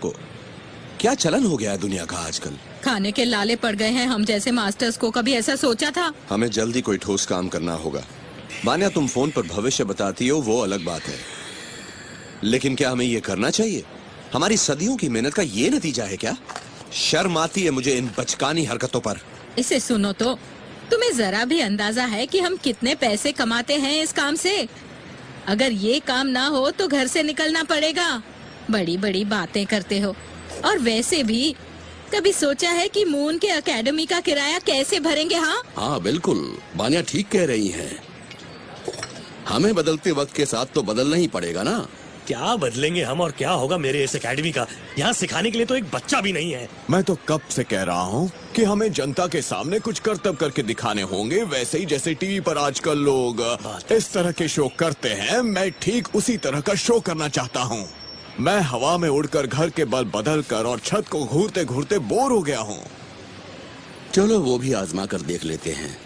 को क्या चलन हो गया है दुनिया का आजकल। खाने के लाले पड़ गए हैं हम जैसे मास्टर्स को। कभी ऐसा सोचा था? हमें जल्दी कोई ठोस काम करना होगा। बान्या, तुम फोन पर भविष्य बताती हो वो अलग बात है, लेकिन क्या हमें ये करना चाहिए? हमारी सदियों की मेहनत का ये नतीजा है क्या? शर्म आती है मुझे इन बचकानी हरकतों पर। इसे सुनो तो, तुम्हें जरा भी अंदाजा है कि हम कितने पैसे कमाते हैं इस काम से? अगर ये काम ना हो तो घर से निकलना पड़ेगा। बड़ी बड़ी बातें करते हो। और वैसे भी कभी सोचा है कि मून के एकेडमी का किराया कैसे भरेंगे? हाँ बिल्कुल, बान्या ठीक कह रही हैं। हमें बदलते वक्त के साथ तो बदलना ही पड़ेगा ना। क्या बदलेंगे हम और क्या होगा मेरे इस एकेडमी का? यहाँ सिखाने के लिए तो एक बच्चा भी नहीं है। मैं तो कब से कह रहा हूँ कि हमें जनता के सामने कुछ करतब करके दिखाने होंगे, वैसे ही जैसे टीवी पर आजकल लोग इस तरह के शो करते हैं। मैं ठीक उसी तरह का शो करना चाहता हूँ। मैं हवा में उड़कर घर के बल बदल कर और छत को घूरते घूरते बोर हो गया हूँ। चलो वो भी आजमा कर देख लेते हैं।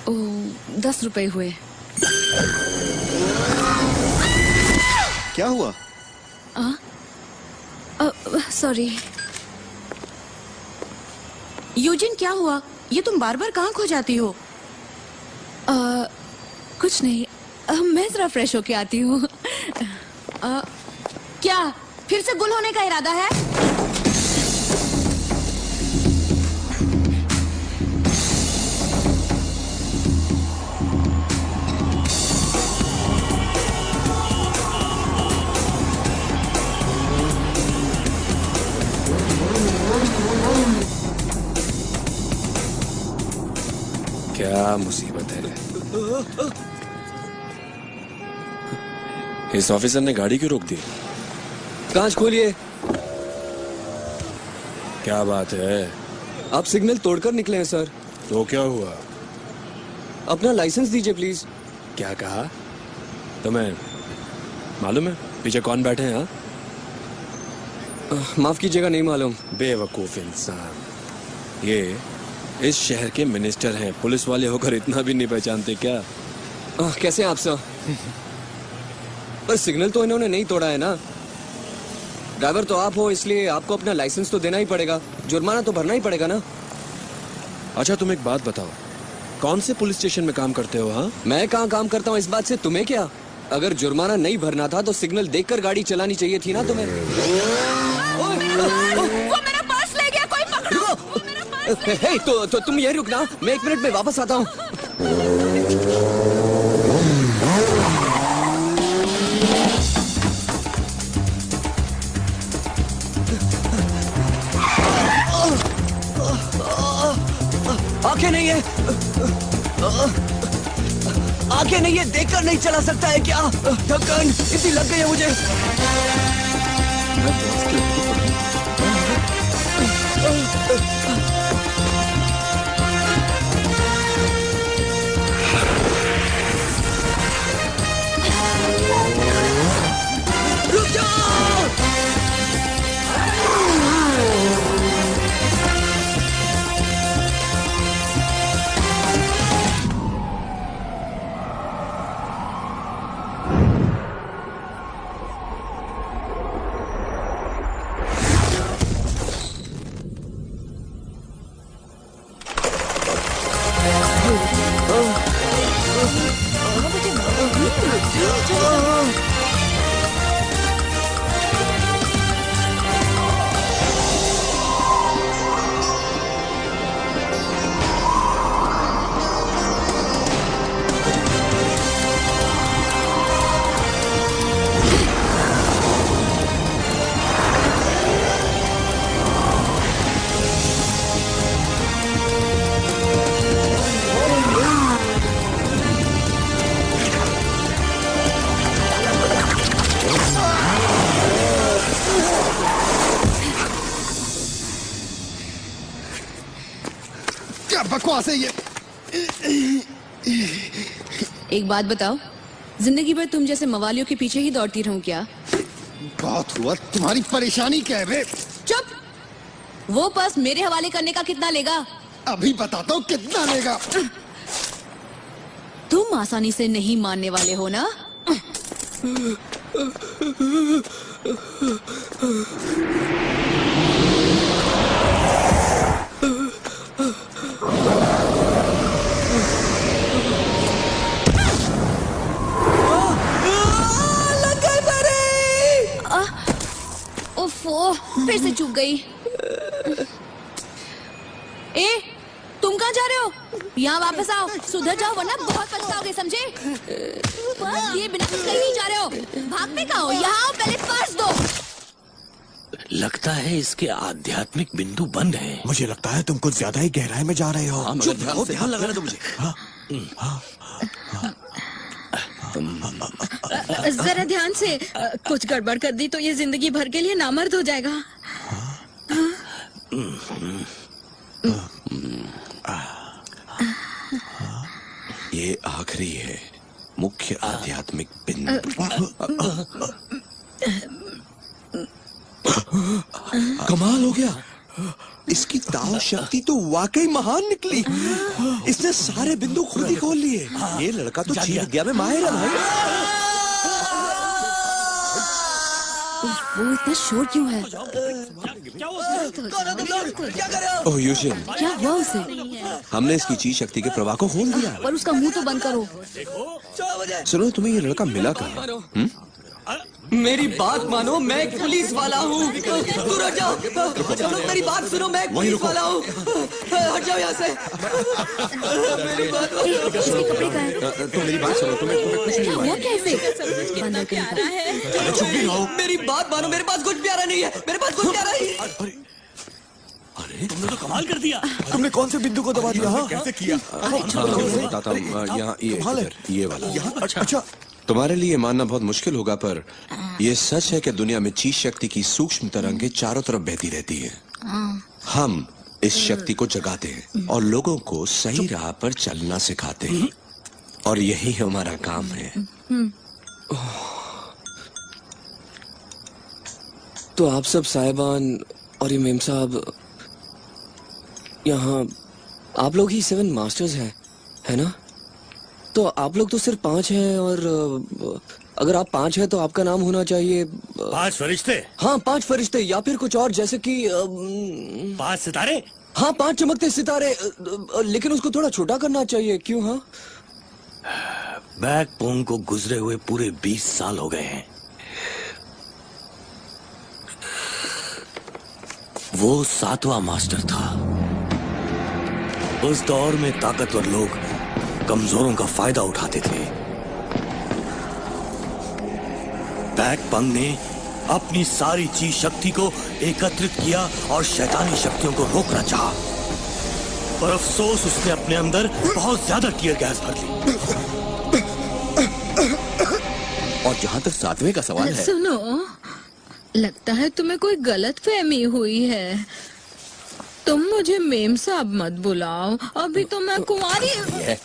ओह, 10 रुपए हुए। क्या हुआ? सॉरी। यूजिन, क्या हुआ? ये तुम बार बार कहाँ खो जाती हो? कुछ नहीं, मैं जरा फ्रेश होके आती हूँ। क्या फिर से गुल होने का इरादा है? क्या मुसीबत है। इस ऑफिसर ने गाड़ी क्यों रोक दी? कांच खोलिए। क्या बात है? आप सिग्नल तोड़कर निकले हैं सर। तो क्या हुआ? अपना लाइसेंस दीजिए प्लीज। क्या कहा? तुम्हें मालूम है पीछे कौन बैठे हैं? माफ कीजिएगा, नहीं मालूम। बेवकूफ इंसान। ये इस शहर के मिनिस्टर हैं। पुलिस वाले होकर इतना भी नहीं पहचानते क्या? कैसे आप सर? पर सिग्नल तो इन्होंने नहीं तोड़ा है ना। ड्राइवर तो आप हो, इसलिए आपको अपना लाइसेंस तो देना ही पड़ेगा। जुर्माना तो भरना ही पड़ेगा ना। अच्छा तुम एक बात बताओ, कौन से पुलिस स्टेशन में काम करते हो? हाँ, मैं कहाँ काम करता हूँ इस बात से तुम्हें क्या? अगर जुर्माना नहीं भरना था तो सिग्नल देखकर गाड़ी चलानी चाहिए थी ना तुम्हें। वो मेरा पर्स ले गया, कोई पकड़ो। हे, तो तुम यही रुकना, मैं 1 मिनट में वापस आता हूँ। आंखें नहीं है, आंखें नहीं है, देखकर नहीं चला सकता है क्या? ढक्कन इतनी लग गई है मुझे। बकवास है ये। एक बात बताओ, जिंदगी भर तुम जैसे मवालियों के पीछे ही दौड़ती रहूं क्या? बहुत हुआ, तुम्हारी परेशानी क्या है बे? चुप। वो पर्स मेरे हवाले करने का कितना लेगा? अभी बताता हूँ कितना लेगा। तुम आसानी से नहीं मानने वाले हो ना? ओफो, फिर से चूक गई। ए, तुम कहाँ जा रहे हो? यहाँ वापस आओ, सुधर जाओ वरना बहुत पछताओगे, समझे? पर्स दिए बिना कहीं नहीं जा रहे हो। भागते कहाँ हो? यहाँ आओ, पहले पर्स दो। लगता है इसके आध्यात्मिक बिंदु बंद हैं। मुझे लगता है तुम कुछ ज्यादा ही गहराई में जा रहे हो। हाँ, मगर ध्यान से ध्यान लगाना दो मुझे। जरा ध्यान से, कुछ गड़बड़ कर दी तो ये जिंदगी भर के लिए नामर्द हो जाएगा। ये आखिरी है, मुख्य आध्यात्मिक बिंदु। कमाल हो गया, इसकी ताव शक्ति तो वाकई महान निकली। इसने सारे बिंदु खुद ही खोल लिए। ये लड़का तो जीव विद्या में माहिर है भाई। वो इतना शोर क्यों है? ओह यूजिन, क्या हुआ उसे? हमने इसकी चीज शक्ति के प्रवाह को खोल दिया। पर उसका मुंह तो बंद करो। सुनो, तुम्हें ये लड़का मिला कहाँ? मेरी बात मानो, मैं एक पुलिस वाला हूँ। दूर हट जाओ। तुम लोग मेरी बात सुनो, मैं एक पुलिस वाला हूँ। हट जाओ यहाँ से। मेरी बात इसके कपड़े का है। तुम मेरी बात सुनो, तुम्हें कुछ नहीं वो कैसे? बंद कर दो। मेरी बात मानो, मेरे पास कुछ प्यारा नहीं है। मेरे पास कुछ प्यारा नहीं। अरे तुमने तो कमाल कर दिया। तुमने कौन से बिंदु को दबा दिया? कैसे किया? बताता हूँ। यहाँ ये वाला। अच्छा, तुम्हारे लिए मानना बहुत मुश्किल होगा, पर यह सच है कि दुनिया में चीज शक्ति की सूक्ष्म तरंगें चारों तरफ बहती रहती हैं। हम इस शक्ति को जगाते हैं और लोगों को सही राह पर चलना सिखाते हैं, और यही हमारा काम है। तो आप सब साहिबान और इमाम साहब, यहाँ आप लोग ही 7 मास्टर्स हैं, है ना? तो आप लोग तो सिर्फ 5 हैं, और अगर आप 5 हैं तो आपका नाम होना चाहिए 5 फरिश्ते। हाँ, 5 फरिश्ते, या फिर कुछ और, जैसे कि 5 सितारे। हाँ, 5 चमकते सितारे। लेकिन उसको थोड़ा छोटा करना चाहिए, क्यों? हाँ, बैकपोंग को गुजरे हुए पूरे 20 साल हो गए हैं। वो 7वां मास्टर था। उस दौर में ताकतवर लोग कमजोरों का फायदा उठाते थे। बैकपंग ने अपनी सारी चीज शक्ति को एकत्रित किया और शैतानी शक्तियों को रोकना चाहा, पर अफसोस उसने अपने अंदर बहुत ज्यादा टीयर गैस भर ली। और जहाँ तक 7वें का सवाल है, सुनो, लगता है तुम्हें कोई गलत फहमी हुई है। तुम मुझे मेम साहब मत बुलाओ, अभी तो मैं कुंवारी।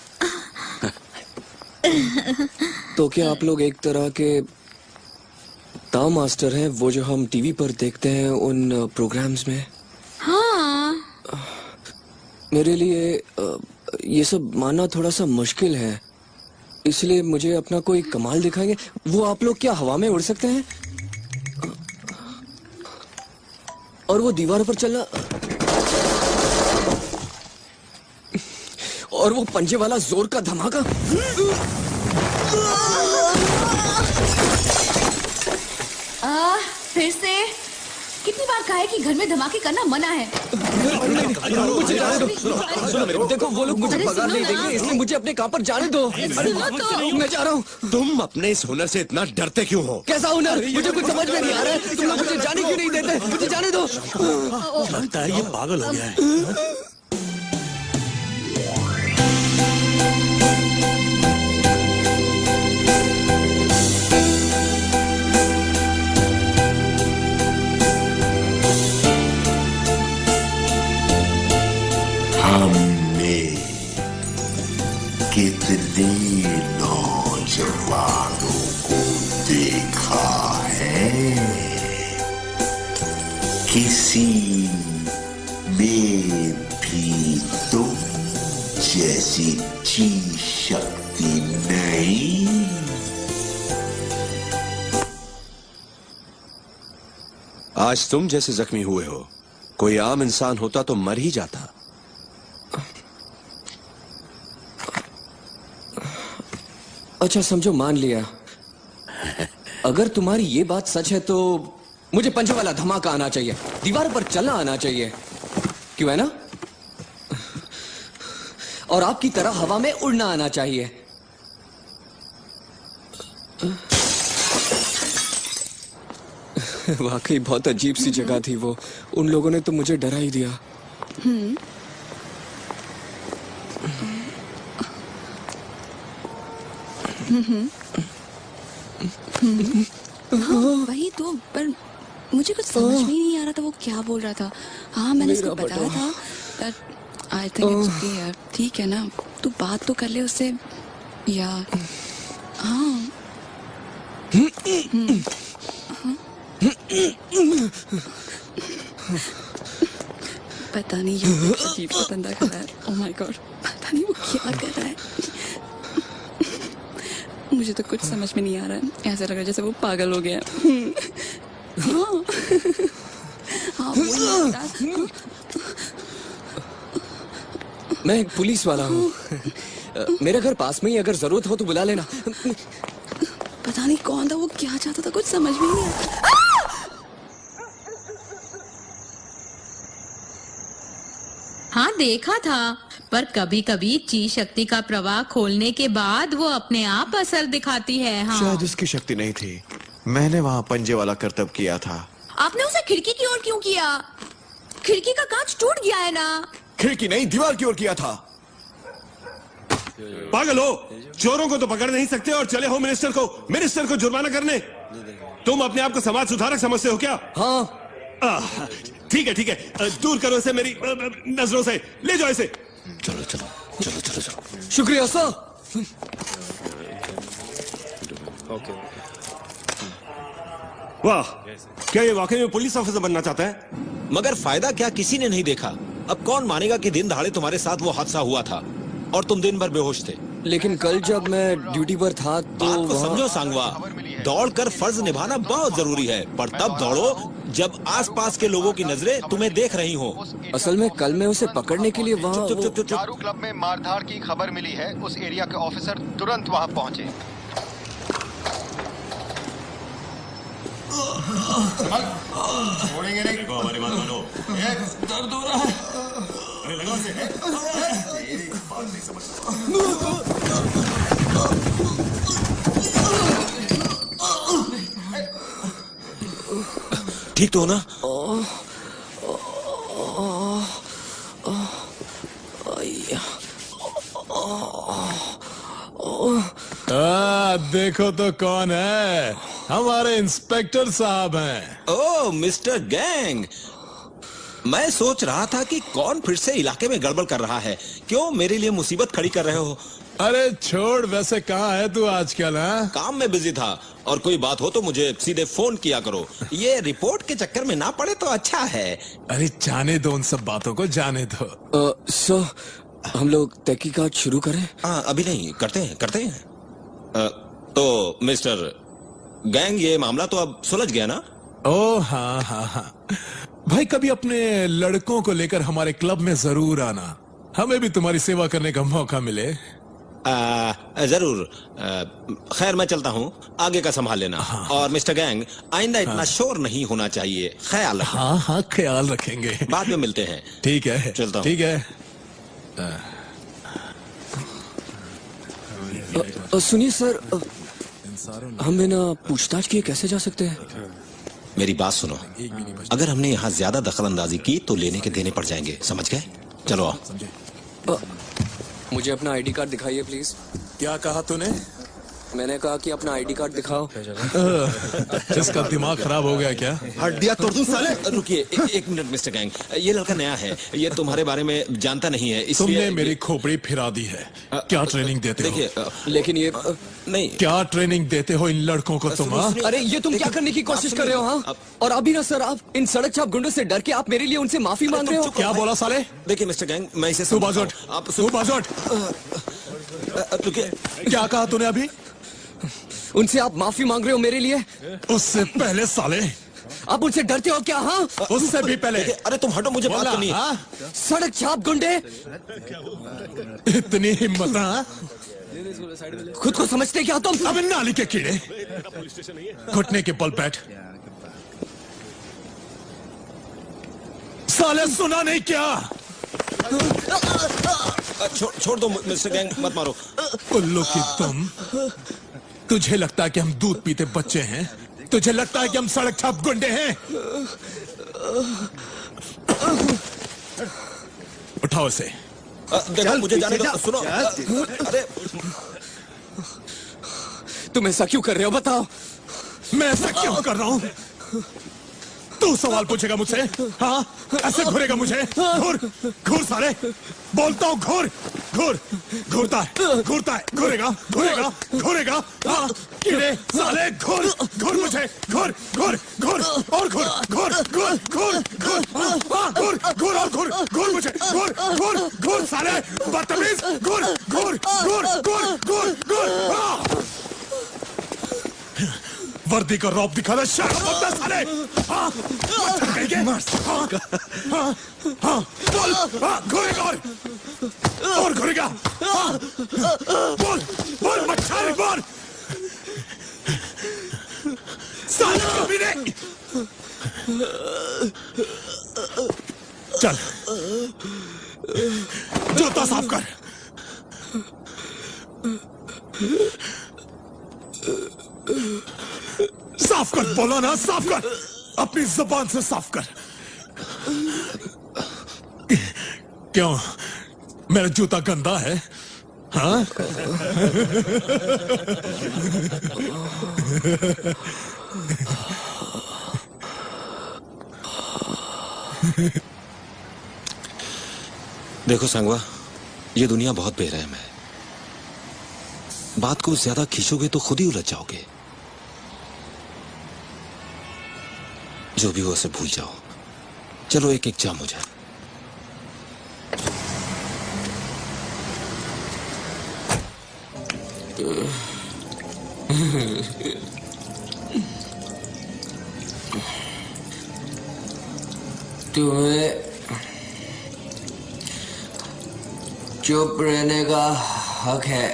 तो क्या आप लोग एक तरह के ताव मास्टर हैं, वो जो हम टीवी पर देखते हैं उन प्रोग्राम्स में? हाँ। मेरे लिए ये सब मानना थोड़ा सा मुश्किल है, इसलिए मुझे अपना कोई कमाल दिखाएंगे? वो आप लोग क्या हवा में उड़ सकते हैं? और वो दीवारों पर चलना, और वो पंजे वाला जोर का धमाका। फिर से? कितनी बार कहा है कि घर में धमाके करना मना है? मुझे जाने दो। देखो, वो लोग मुझे पगार नहीं देंगे, इसलिए मुझे अपने काम पर जाने दो। मैं जा रहा हूँ। तुम अपने इस हुनर से इतना डरते क्यों हो? कैसा हुनर? मुझे कुछ समझ में नहीं आ रहा है। तुम लोग मुझे जाने क्यों नहीं देते? मुझे जाने दो। लगता है ये पागल हो गया है। हमने कितने नौजवानों को देखा है, किसी में भी तुम जैसी ची शक्ति नहीं। आज तुम जैसे जख्मी हुए हो, कोई आम इंसान होता तो मर ही जाता। अच्छा समझो मान लिया। अगर तुम्हारी ये बात सच है तो मुझे पंजे वाला धमाका आना चाहिए, दीवार पर चलना आना चाहिए, क्यों है ना? और आपकी तरह हवा में उड़ना आना चाहिए। वाकई बहुत अजीब सी जगह थी वो। उन लोगों ने तो मुझे डरा ही दिया। हाँ, वही तो, पर मुझे कुछ समझ में ही नहीं आ रहा था वो क्या बोल रहा था। हाँ मैंने उसको बताया था, आई थिंक इट्स ओके यार, ठीक है ना, तू बात तो कर ले उससे यार। हाँ पता नहीं ये अजीब सा बंदा खड़ा है। ओह माय गॉड, पता नहीं वो क्या कर रहा है। मुझे तो कुछ समझ में नहीं आ रहा है, ऐसा लग रहा है जैसे वो पागल हो गया है। हाँ हाँ मैं एक पुलिस वाला हूँ। मेरे घर पास में ही, अगर जरूरत हो तो बुला लेना। पता नहीं कौन था, वो क्या चाहता था, कुछ समझ में नहीं आ रहा। हाँ देखा था, पर कभी कभी ची शक्ति का प्रवाह खोलने के बाद वो अपने आप असर दिखाती है। हाँ शायद उसकी शक्ति नहीं थी, मैंने वहाँ पंजे वाला करतब किया था। आपने उसे खिड़की की ओर क्यों किया? खिड़की का कांच टूट गया है ना। खिड़की नहीं, दीवार की ओर किया था। पागल हो, चोरों को तो पकड़ नहीं सकते और चले हो मिनिस्टर को जुर्माना करने। तुम अपने आप को समाज सुधारक समझते हो क्या? हाँ ठीक है, दूर करो इसे मेरी नजरों से, ले जाओ इसे। चलो चलो चलो चलो चलो। शुक्रिया सर। वाह, क्या ये वाकई में पुलिस ऑफिसर बनना चाहता है? मगर फायदा क्या, किसी ने नहीं देखा। अब कौन मानेगा कि दिन दहाड़े तुम्हारे साथ वो हादसा हुआ था और तुम दिन भर बेहोश थे। लेकिन कल जब मैं ड्यूटी पर था तो बात को समझो सांगवा, दौड़कर फर्ज निभाना बहुत जरूरी है, पर तब दौड़ो जब आसपास के लोगों की नजरें तुम्हें देख रही हो। असल में कल मैं उसे पकड़ने के लिए वहाँ दारू क्लब में मारधाड़ की खबर मिली है, उस एरिया के ऑफिसर तुरंत वहां पहुंचे। छोड़ेंगे नहीं, हमारी बात मानो। दर्द हो रहा है, अरे लगाओ से। तेरी बात नहीं समझ। ठीक तो हो ना? देखो तो कौन है, हमारे इंस्पेक्टर साहब हैं। ओह मिस्टर गैंग, मैं सोच रहा था कि कौन फिर से इलाके में गड़बड़ कर रहा है। क्यों मेरे लिए मुसीबत खड़ी कर रहे हो? अरे छोड़, वैसे कहाँ है तू आजकल? हाँ, काम में बिजी था, और कोई बात हो तो मुझे सीधे फोन किया करो। ये रिपोर्ट के चक्कर में ना पड़े तो अच्छा है। अरे जाने दो उन सब बातों को, जाने दो। सर, हम लोग तहकीकात शुरू करें? हाँ अभी नहीं, करते हैं। तो मिस्टर गैंग, ये मामला तो अब सुलझ गया ना? ओ हाँ, भाई कभी अपने लड़कों को लेकर हमारे क्लब में जरूर आना, हमें भी तुम्हारी सेवा करने का मौका मिले। जरूर। खैर मैं चलता हूँ, आगे का संभाल लेना। हाँ। और मिस्टर गैंग, आइंदा इतना शोर नहीं होना चाहिए, ख्याल रखना। हाँ ख्याल रखेंगे, बाद में मिलते हैं। ठीक है, चलता हूँ। ठीक है। सुनिए सर, हम बिना पूछताछ किए कैसे जा सकते हैं? मेरी बात सुनो, अगर हमने यहाँ ज्यादा दखल अंदाजी की तो लेने के देने पड़ जाएंगे, समझ गए? चलो आओ। मुझे अपना आईडी कार्ड दिखाइए प्लीज। क्या कहा तूने? मैंने कहा कि अपना आईडी कार्ड दिखाओ। इसका दिमाग खराब हो गया क्या? हड्डियां तोड़ दूं साले। रुकिए एक मिनट मिस्टर गैंग, ये लड़का नया है, ये तुम्हारे बारे में जानता नहीं है, इसलिए तुमने मेरी खोपड़ी फिरा दी है। क्या ट्रेनिंग देते हो? देखिए लेकिन ये नहीं, क्या ट्रेनिंग देते हो इन लड़कों को तुम? हाँ? अरे ये तुम क्या करने की कोशिश कर रहे हो? हाँ, और अभी ना सर, आप इन सड़क छाप गुंडों से डर के आप मेरे लिए उनसे माफी मांग रहे हो? क्या बोला साले? देखिए मिस्टर गैंग, मैं इसे तू बाजोट, आप तू बाजोट। रुकिए, क्या कहा तूने अभी? उनसे आप माफी मांग रहे हो मेरे लिए? उससे पहले साले आप उनसे डरते हो क्या? हाँ, उससे भी पहले। अरे तुम हटो, मुझे बात करनी है। हाँ? सड़क छाप गुंडे, इतनी हिम्मत? हाँ? खुद को समझते क्या तुम? अब नाली के कीड़े, घुटने के बल बैठ। साले सुना नहीं क्या? छोड़ दो मिस्टर गैंग, मत मारो। उल्लू की तुम, तुझे लगता है कि हम दूध पीते बच्चे हैं? तुझे लगता है कि हम सड़क छाप गुंडे हैं? उठाओ इसे। देखो मुझे जाने दो, सुनो। अरे तुम ऐसा क्यों कर रहे हो, बताओ? मैं ऐसा क्यों कर रहा हूं? तू सवाल पूछेगा मुझसे? हाँ, ऐसे घूरेगा मुझे? घूर घूर साले, बोलता हूँ घूर घूर, घूरता है, घूरता है, घूरेगा घूरेगा घूरेगा। हाँ कीड़े साले, घूर घूर मुझे, घूर घूर घूर और घूर घूर घूर घूर घूर, हाँ घूर घूर और घूर घूर मुझे, घूर घूर घूर साले, बदतमीज, घूर घूर घूर घूर घूर घूर। हाँ वर्दी का रौब दिखा रहा, शर्म होता साले। हाँ मच्छर कहेंगे। हाँ हाँ हाँ बोल, हाँ घूरेगा और घूरेगा। हाँ बोल बोल मच्छर, बोल साले कभी नहीं। चल जूता साफ कर। साफ कर, बोलो ना, साफ कर, अपनी जुबान से साफ कर। क्यों, मेरा जूता गंदा है? हाँ? देखो सांगवा, ये दुनिया बहुत बेरहम है। बात को ज्यादा खींचोगे तो खुद ही उलझ जाओगे। जो भी हो उसे भूल जाओ। चलो एक एक जाम हो जाए। तुम्हें चुप रहने का हक है।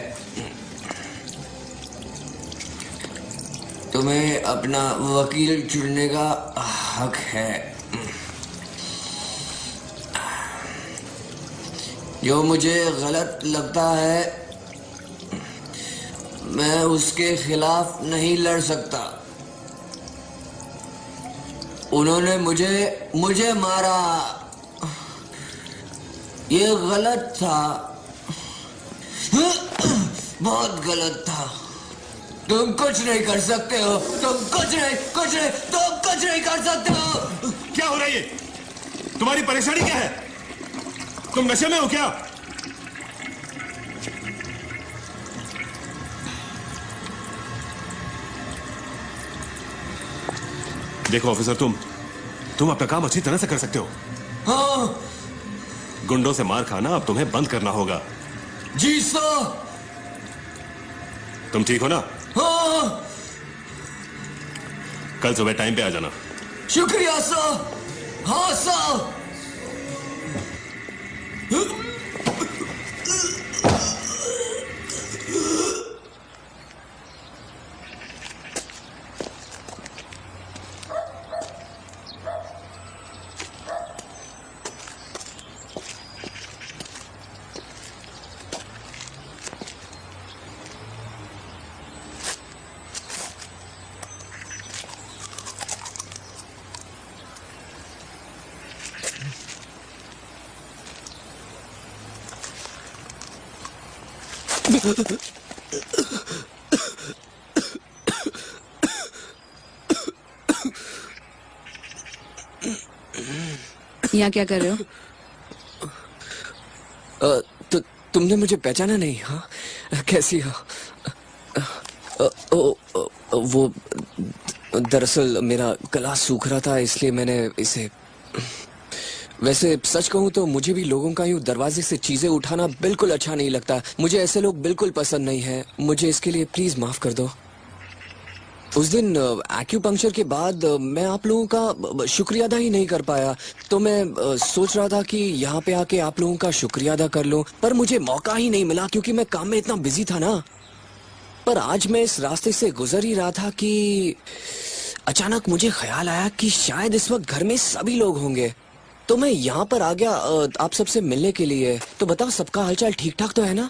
तुम्हें अपना वकील चुनने का हक है। जो मुझे गलत लगता है मैं उसके खिलाफ नहीं लड़ सकता। उन्होंने मुझे मारा, ये गलत था, बहुत गलत था। तुम कुछ नहीं कर सकते हो, तुम कुछ नहीं कर सकते हो। क्या हो रहा है ये? तुम्हारी परेशानी क्या है? तुम नशे में हो क्या? देखो ऑफिसर, तुम अपना काम अच्छी तरह से कर सकते हो। हाँ। गुंडों से मार खाना अब तुम्हें बंद करना होगा। जी सर। तुम ठीक हो ना? हाँ। कल सुबह टाइम पे आ जाना। शुक्रिया सर। हाँ सर। यहाँ क्या कर रहे हो? तो तुमने मुझे पहचाना नहीं? हाँ, कैसी हो? वो दरअसल मेरा गला सूख रहा था, इसलिए मैंने इसे... वैसे सच कहूँ तो मुझे भी लोगों का यूं दरवाजे से चीजें उठाना बिल्कुल अच्छा नहीं लगता। मुझे ऐसे लोग बिल्कुल पसंद नहीं है। मुझे इसके लिए प्लीज माफ कर दो। उस दिन एक्यूपंक्चर के बाद मैं आप लोगों का शुक्रिया अदा ही नहीं कर पाया, तो मैं सोच रहा था कि यहाँ पे आके आप लोगों का शुक्रिया अदा कर लूं, पर मुझे मौका ही नहीं मिला क्योंकि मैं काम में इतना बिजी था ना। पर आज मैं इस रास्ते से गुजर ही रहा था कि अचानक मुझे ख्याल आया कि शायद इस वक्त घर में सभी लोग होंगे, तो मैं यहाँ पर आ गया आप सबसे मिलने के लिए। तो बताओ, सबका हालचाल ठीक ठाक तो है ना?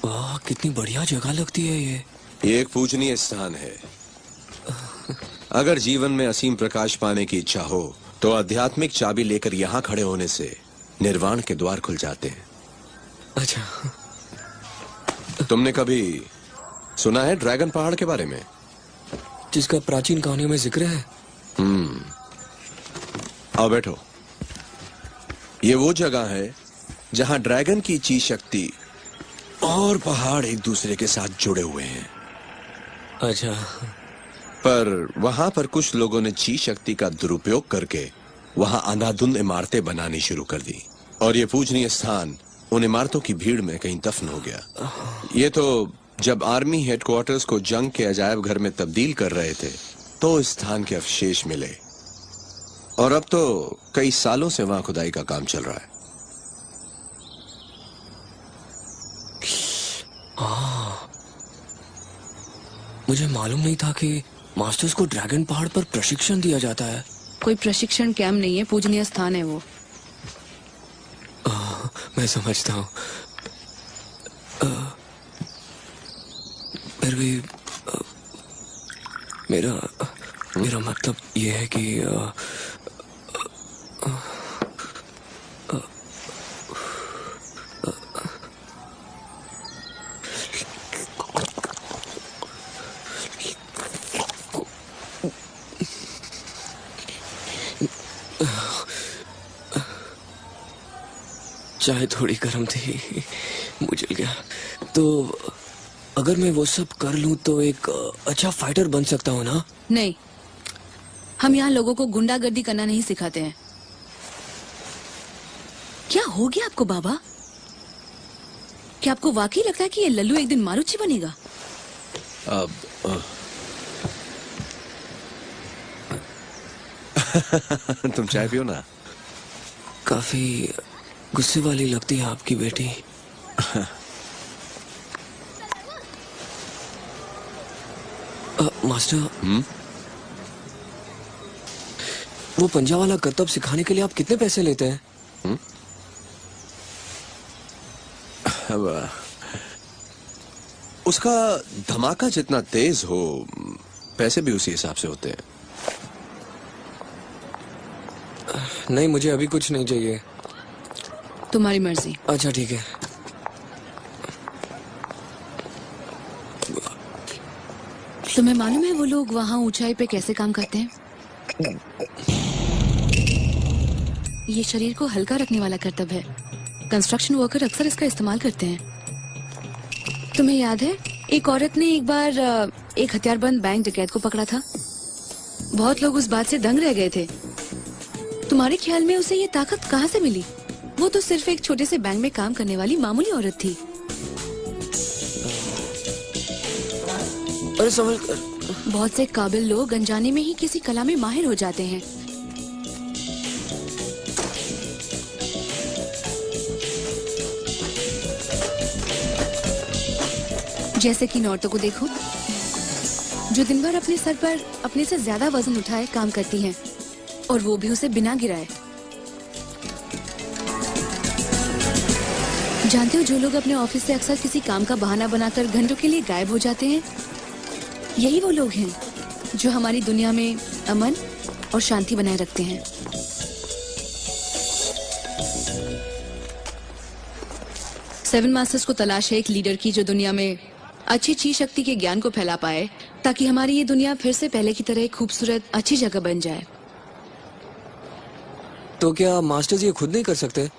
वाह, कितनी बढ़िया जगह लगती है ये। एक पूजनीय स्थान है। अगर जीवन में असीम प्रकाश पाने की इच्छा हो तो आध्यात्मिक चाबी लेकर यहाँ खड़े होने से निर्वाण के द्वार खुल जाते हैं। अच्छा, तुमने कभी सुना है ड्रैगन पहाड़ के बारे में, जिसका प्राचीन कहानियों में जिक्र है? आओ बैठो। ये वो जगह है जहां ड्रैगन की ची शक्ति और पहाड़ एक दूसरे के साथ जुड़े हुए हैं। अच्छा, पर वहां पर कुछ लोगों ने ची शक्ति का दुरुपयोग करके वहां अंधाधुंध इमारतें बनानी शुरू कर दी, और ये पूजनीय स्थान उन इमारतों की भीड़ में कहीं दफन हो गया। ये तो जब आर्मी हेडक्वार्टर्स को जंग के अजायब घर में तब्दील कर रहे थे तो इस स्थान के अवशेष मिले, और अब तो कई सालों से वहां खुदाई का काम चल रहा है। मुझे मालूम नहीं था कि मास्टर्स को ड्रैगन पहाड़ पर प्रशिक्षण दिया जाता है। कोई प्रशिक्षण कैंप नहीं है, पूजनीय स्थान है वो। मैं समझता हूँ, फिर भी मेरा मतलब ये है कि चाय थोड़ी गर्म थी, मुझे जल गया। तो अगर मैं वो सब कर लूं तो एक अच्छा फाइटर बन सकता हूँ ना? नहीं, हम यहाँ लोगों को गुंडागर्दी करना नहीं सिखाते हैं। क्या हो गया आपको बाबा? क्या आपको वाकई लगता है कि ये लल्लू एक दिन मारुचि बनेगा? तुम चाय पियो ना। काफी गुस्से वाली लगती है आपकी बेटी। मास्टर, वो पंजा वाला करतब सिखाने के लिए आप कितने पैसे लेते हैं? उसका धमाका जितना तेज हो, पैसे भी उसी हिसाब से होते हैं। नहीं, मुझे अभी कुछ नहीं चाहिए। तुम्हारी मर्जी। अच्छा ठीक है। तुम्हें मालूम है वो लोग वहाँ ऊंचाई पे कैसे काम करते हैं? ये शरीर को हल्का रखने वाला करतब है। कंस्ट्रक्शन वर्कर अक्सर इसका इस्तेमाल करते हैं। तुम्हें याद है, एक औरत ने एक बार एक हथियारबंद बैंक डकैत को पकड़ा था। बहुत लोग उस बात से दंग रह गए थे। तुम्हारे ख्याल में उसे ये ताकत कहाँ से मिली? वो तो सिर्फ एक छोटे से बैंक में काम करने वाली मामूली औरत थी। अरे संभल कर। बहुत से काबिल लोग अनजाने में ही किसी कला में माहिर हो जाते हैं। जैसे कि इन औरतों को देखो, जो दिन भर अपने सर पर अपने से ज्यादा वजन उठाए काम करती हैं, और वो भी उसे बिना गिराए। जानते हो, जो लोग अपने ऑफिस से अक्सर किसी काम का बहाना बनाकर घंटों के लिए गायब हो जाते हैं, यही वो लोग हैं जो हमारी दुनिया में अमन और शांति बनाए रखते हैं। सेवन मास्टर्स को तलाश है एक लीडर की जो दुनिया में अच्छी ची शक्ति के ज्ञान को फैला पाए, ताकि हमारी ये दुनिया फिर से पहले की तरह एक खूबसूरत अच्छी जगह बन जाए। तो क्या मास्टर्स ये खुद नहीं कर सकते?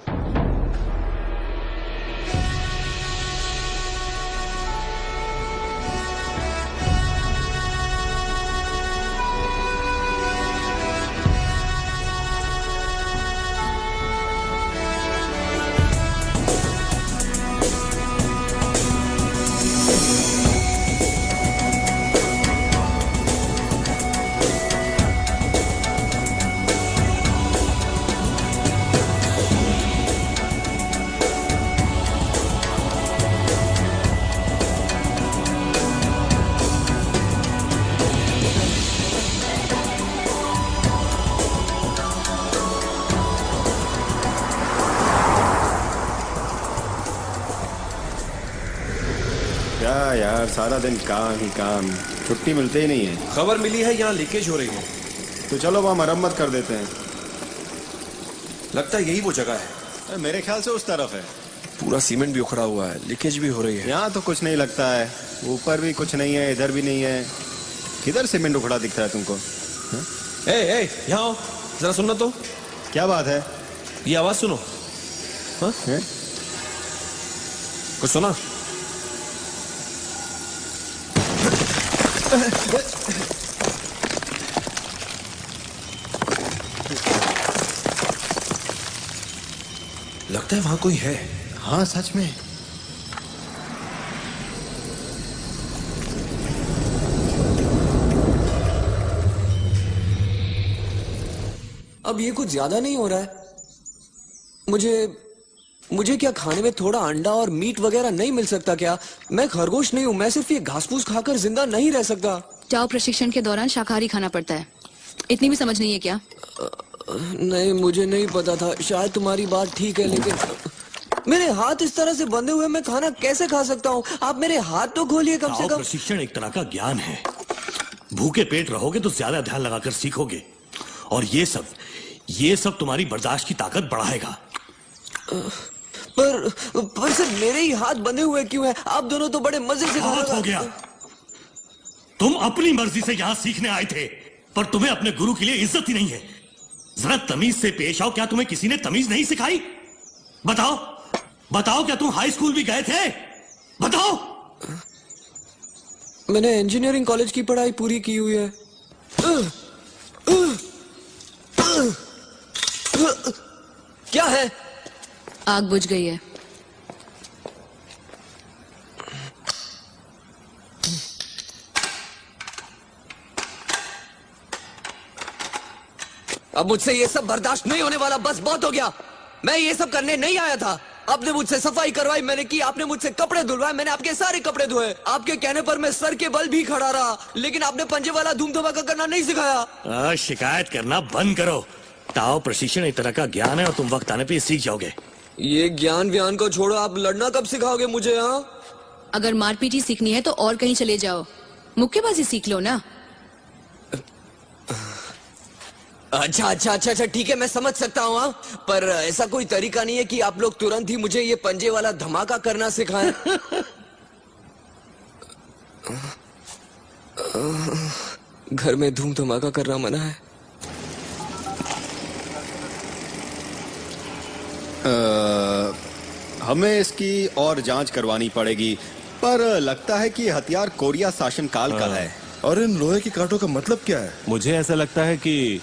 क्या यार, सारा दिन काम ही काम, छुट्टी मिलते ही नहीं है। खबर मिली है यहाँ लीकेज हो रही है। तो चलो वहाँ मरम्मत कर देते हैं। लगता है यही वो जगह है। मेरे ख्याल से उस तरफ है। पूरा सीमेंट भी उखड़ा हुआ है, लीकेज भी हो रही है। यहाँ तो कुछ नहीं लगता है, ऊपर भी कुछ नहीं है, इधर भी नहीं है। किधर सीमेंट उखड़ा दिखता है तुमको? ए, यहाँ आओ, जरा सुनना तो। क्या बात है? ये आवाज सुनो। हाँ? कुछ सुना? लगता है वहां कोई है। हाँ सच में। अब ये कुछ ज्यादा नहीं हो रहा है? मुझे क्या खाने में थोड़ा अंडा और मीट वगैरह नहीं मिल सकता क्या? मैं खरगोश नहीं हूँ, मैं सिर्फ ये घास फूस खाकर जिंदा नहीं रह सकता। चाव प्रशिक्षण के दौरान शाकाहारी खाना पड़ता है, इतनी भी समझ नहीं है क्या? नहीं, मुझे नहीं पता था। शायद तुम्हारी बात ठीक है, लेकिन मेरे हाथ इस तरह से बंधे हुए मैं खाना कैसे खा सकता हूँ? आप मेरे हाथ तो खोलिए कम से कम। प्रशिक्षण एक तरह का ज्ञान है। भूखे पेट रहोगे तो ज्यादा ध्यान लगाकर सीखोगे, और ये सब तुम्हारी बर्दाश्त की ताकत बढ़ाएगा। पर सिर्फ मेरे ही हाथ बंधे हुए क्यों हैं? आप दोनों तो बड़े मजे से बहुत हो गया। तुम अपनी मर्जी से यहाँ सीखने आए थे, पर तुम्हें अपने गुरु के लिए इज्जत ही नहीं है। जरा तमीज से पेश आओ। क्या तुम्हें किसी ने तमीज नहीं सिखाई? बताओ, क्या तुम हाई स्कूल भी गए थे? बताओ। मैंने इंजीनियरिंग कॉलेज की पढ़ाई पूरी की हुई है। क्या है? आग बुझ गई है। अब मुझसे ये सब बर्दाश्त नहीं होने वाला। बस बहुत हो गया। मैं ये सब करने नहीं आया था। आपने मुझसे सफाई करवाई, मैंने की। आपने मुझसे कपड़े धुलवाए, मैंने आपके सारे कपड़े धोए। आपके कहने पर मैं सर के बल भी खड़ा रहा, लेकिन आपने पंजे वाला धूम धमाका करना नहीं सिखाया। शिकायत करना बंद करो। ताओ प्रशिक्षण एक तरह का ज्ञान है और तुम वक्त आने पे सीख जाओगे। ये ज्ञान व्यान को छोड़ो, आप लड़ना कब सिखाओगे मुझे? यहाँ अगर मारपीट ही सीखनी है तो और कहीं चले जाओ, मुक्केबाजी सीख लो ना। अच्छा, ठीक है, मैं समझ सकता हूँ। पर ऐसा कोई तरीका नहीं है कि आप लोग तुरंत ही मुझे ये पंजे वाला धमाका करना सिखाएं। घर में धूम धमाका करना मना है। हमें इसकी और जांच करवानी पड़ेगी, पर लगता है कि हथियार कोरिया शासन काल का है। और इन लोहे की कांटों का मतलब क्या है? मुझे ऐसा लगता है कि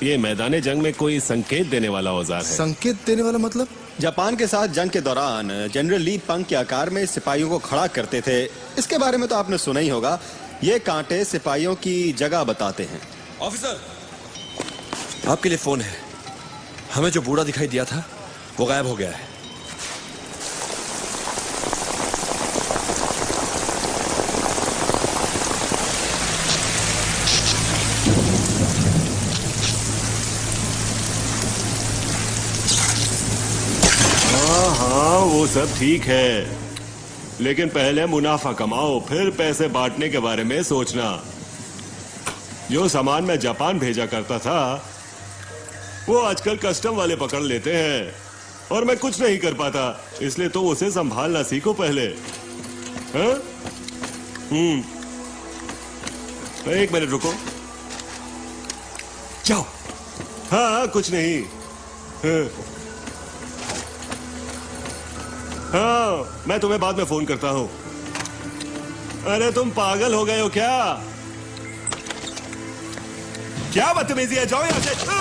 ये मैदाने जंग में कोई संकेत देने वाला औजार है। संकेत देने वाला मतलब? जापान के साथ जंग के दौरान जनरल ली पंख के आकार में सिपाहियों को खड़ा करते थे। इसके बारे में तो आपने सुना ही होगा। ये कांटे सिपाहियों की जगह बताते हैं। ऑफिसर, आपके लिए फोन है। हमें जो बूढ़ा दिखाई दिया था वो गायब हो गया है। हाँ, वो सब ठीक है, लेकिन पहले मुनाफा कमाओ, फिर पैसे बांटने के बारे में सोचना। जो सामान मैं जापान भेजा करता था वो आजकल कस्टम वाले पकड़ लेते हैं और मैं कुछ नहीं कर पाता, इसलिए तो उसे संभालना सीखो पहले। हाँ? एक मिनट रुको। जाओ। हाँ कुछ नहीं। हाँ मैं तुम्हें बाद में फोन करता हूँ। अरे तुम पागल हो गए हो क्या? क्या बदतमीजी है, जाओ यहाँ से।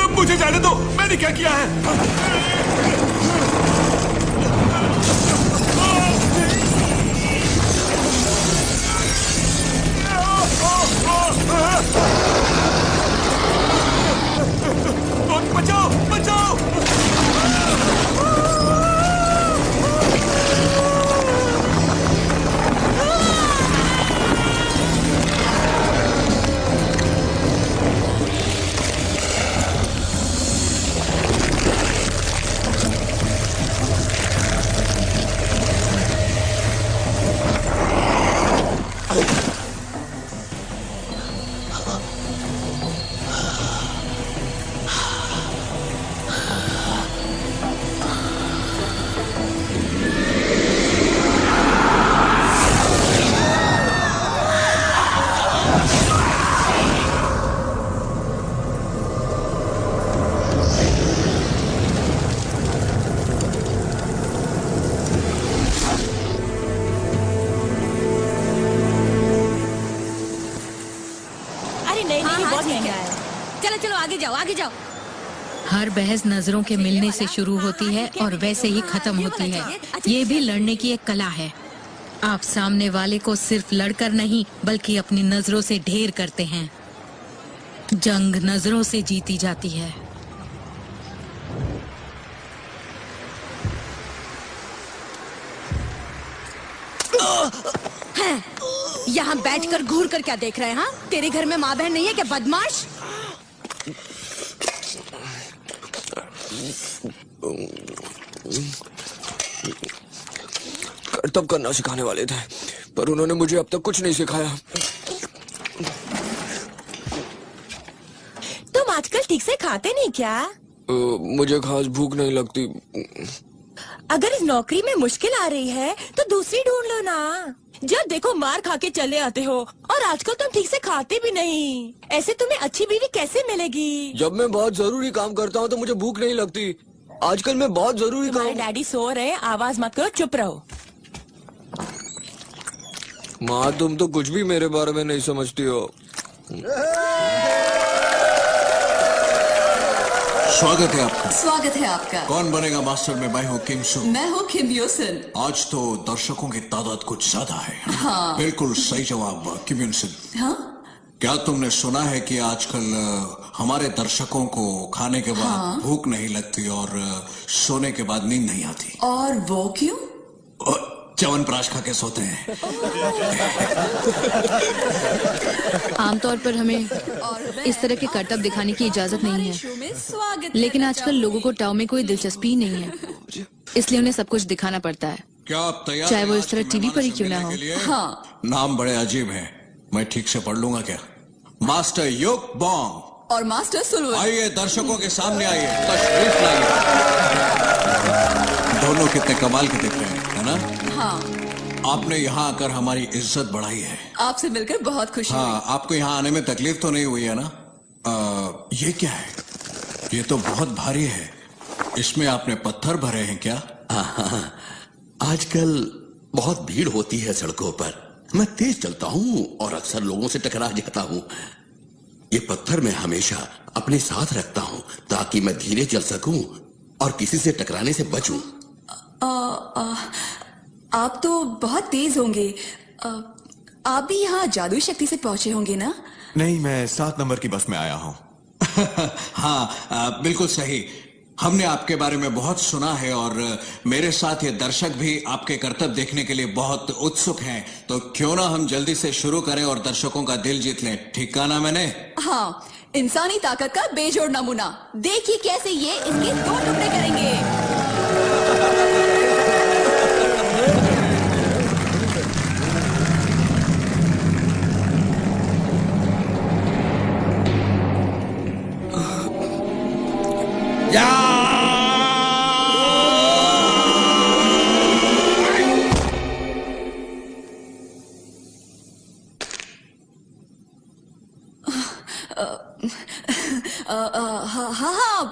मुझे जाने दो, मैंने क्या किया है? बचाओ बचाओ। आगे जाओ। हर बहस नजरों के मिलने से शुरू होती है और वैसे ही खत्म होती है। ये भी लड़ने की एक कला है। आप सामने वाले को सिर्फ लड़कर नहीं बल्कि अपनी नजरों से ढेर करते हैं। जंग नजरों से जीती जाती है। यहाँ बैठकर घूर कर क्या देख रहे हैं? हाँ, तेरे घर में माँ बहन नहीं है क्या बदमाश? करतब करना सिखाने वाले थे, पर उन्होंने मुझे अब तक कुछ नहीं सिखाया। तुम आजकल ठीक से खाते नहीं क्या? मुझे खास भूख नहीं लगती। अगर इस नौकरी में मुश्किल आ रही है तो दूसरी ढूंढ लो ना। जब देखो मार खा के चले आते हो और आजकल तुम ठीक से खाते भी नहीं। ऐसे तुम्हें अच्छी बीवी कैसे मिलेगी? जब मैं बहुत जरूरी काम करता हूँ तो मुझे भूख नहीं लगती। आजकल मैं बहुत जरूरी काम। डैडी सो रहे, आवाज मत करो, चुप रहो। माँ तुम तो कुछ भी मेरे बारे में नहीं समझती हो। स्वागत है आपका। स्वागत है आपका। कौन बनेगा मास्टर में? मैं हूँ किम सू। मैं हूँ किम योसन। आज तो दर्शकों की तादाद कुछ ज्यादा है। हाँ। बिल्कुल सही जवाब किम योसन। हाँ? क्या तुमने सुना है कि आजकल हमारे दर्शकों को खाने के बाद हाँ? भूख नहीं लगती और सोने के बाद नींद नहीं आती? और वो क्यों? च्यवनप्राश खा के सोते हैं। आमतौर पर हमें इस तरह के करतब दिखाने की इजाजत नहीं है, लेकिन आजकल लोगों को टाव में कोई दिलचस्पी नहीं है, इसलिए उन्हें सब कुछ दिखाना पड़ता है। क्या आप तैयार? चाहे वो इस तरह टीवी पर ही क्यों ना हो। हाँ। नाम बड़े अजीब है, मैं ठीक से पढ़ लूंगा क्या? मास्टर युक बॉन्ग और मास्टर सुलवन। आइए दर्शकों के सामने आइए, तशरीफ लाइए। दोनों कितने कमाल के दिख रहे हैं, है ना? हाँ। आपने यहाँ आकर हमारी इज्जत बढ़ाई है। आपसे मिलकर बहुत खुशी हुई। हाँ, आपको यहाँ आने में तकलीफ तो नहीं हुई है ना? ये क्या है? ये तो बहुत भारी है। इसमें आपने पत्थर भरे हैं क्या? हाँ, आजकल बहुत भीड़ होती है सड़कों पर। मैं तेज चलता हूँ और अक्सर लोगों से टकरा जाता हूँ। ये पत्थर मैं हमेशा अपने साथ रखता हूँ ताकि मैं धीरे चल सकूं और किसी से टकराने से बचूं। आप तो बहुत तेज होंगे। आप भी यहाँ जादुई शक्ति से पहुंचे होंगे ना? नहीं, मैं 7 नंबर की बस में आया हूँ। हाँ, बिल्कुल सही। हमने आपके बारे में बहुत सुना है और मेरे साथ ये दर्शक भी आपके करतब देखने के लिए बहुत उत्सुक हैं। तो क्यों ना हम जल्दी से शुरू करें और दर्शकों का दिल जीत लें। ठीक कहा ना मैंने? हाँ, इंसानी ताकत का बेजोड़ नमूना। देखिए कैसे ये इसके 2 टुकड़े करेंगे। हाँ,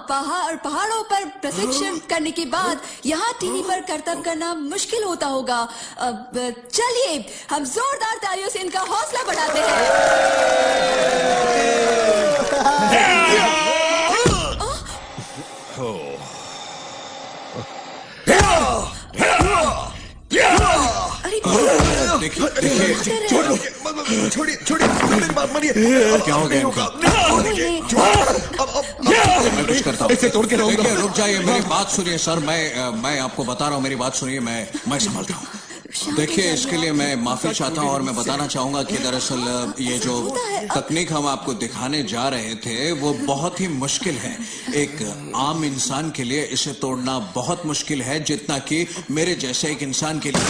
पहाड़ों पर प्रशिक्षण करने के बाद यहाँ टीवी पर करतब करना मुश्किल होता होगा। चलिए हम जोरदार तालियों से इनका हौसला बढ़ाते छोड़िए, मेरी बात मानिए। क्या हो गया? मैं कुछ करता हूँ। इसे तोड़ के देखिए, रुक जाइए, मेरी बात सुनिए सर। मैं आपको बता रहा हूँ, मेरी बात सुनिए। मैं संभालता हूँ। देखिए, इसके लिए मैं माफी चाहता हूँ और मैं बताना चाहूंगा कि दरअसल ये जो तकनीक हम आपको दिखाने जा रहे थे वो बहुत ही मुश्किल है। एक आम इंसान के लिए इसे तोड़ना बहुत मुश्किल है जितना कि मेरे जैसे एक इंसान के लिए।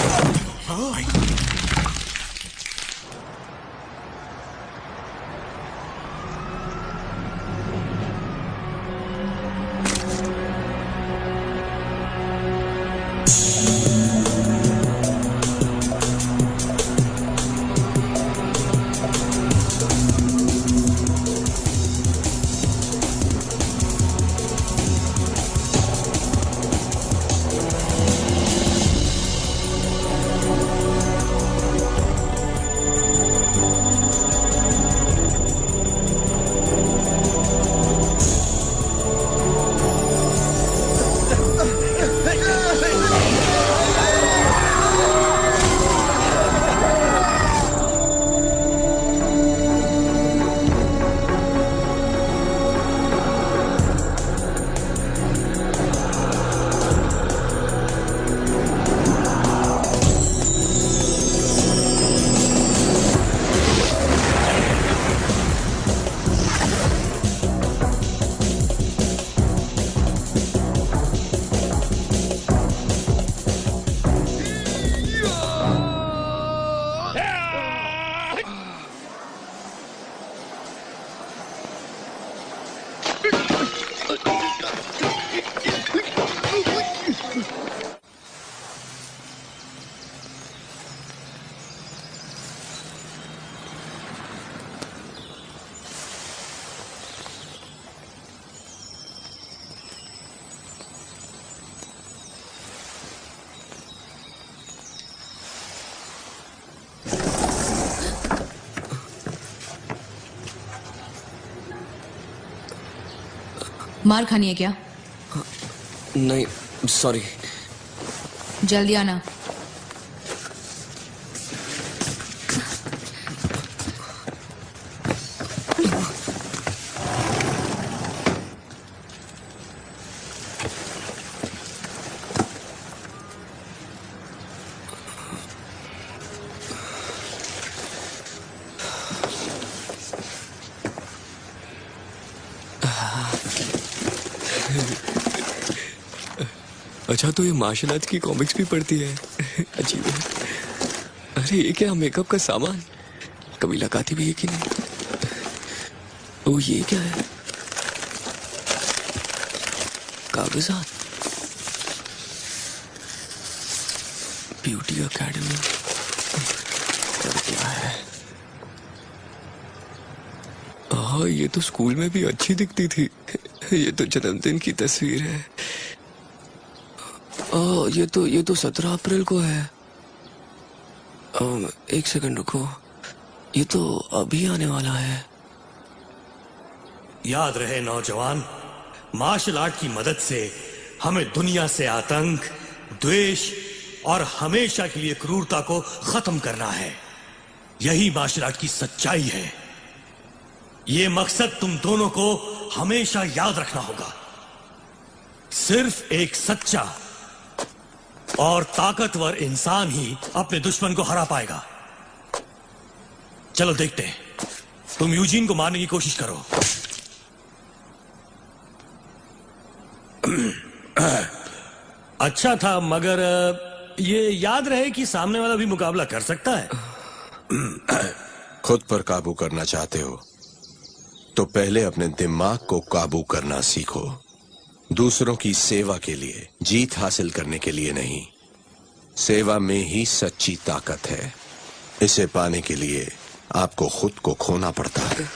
मार खानी है क्या? नहीं, सॉरी। जल्दी आना। अच्छा, तो ये मार्शल आर्ट्स की कॉमिक्स भी पढ़ती है। अजीब है। अरे ये क्या, मेकअप का सामान? कभी लगाती भी है कि नहीं? ओ, ये क्या है? कागजात। Beauty academy. क्या है? हाँ, ये तो स्कूल में भी अच्छी दिखती थी। ये तो जन्मदिन की तस्वीर है। ये तो 17 अप्रैल को है। एक सेकंड रुको, ये तो अभी आने वाला है। याद रहे नौजवान, मार्शल आर्ट की मदद से हमें दुनिया से आतंक, द्वेष और हमेशा के लिए क्रूरता को खत्म करना है। यही मार्शल आर्ट की सच्चाई है। ये मकसद तुम दोनों को हमेशा याद रखना होगा। सिर्फ एक सच्चा और ताकतवर इंसान ही अपने दुश्मन को हरा पाएगा। चलो देखते हैं, तुम यूजीन को मारने की कोशिश करो। अच्छा था, मगर ये याद रहे कि सामने वाला भी मुकाबला कर सकता है। खुद पर काबू करना चाहते हो तो पहले अपने दिमाग को काबू करना सीखो। दूसरों की सेवा के लिए, जीत हासिल करने के लिए नहीं। सेवा में ही सच्ची ताकत है। इसे पाने के लिए आपको खुद को खोना पड़ता है।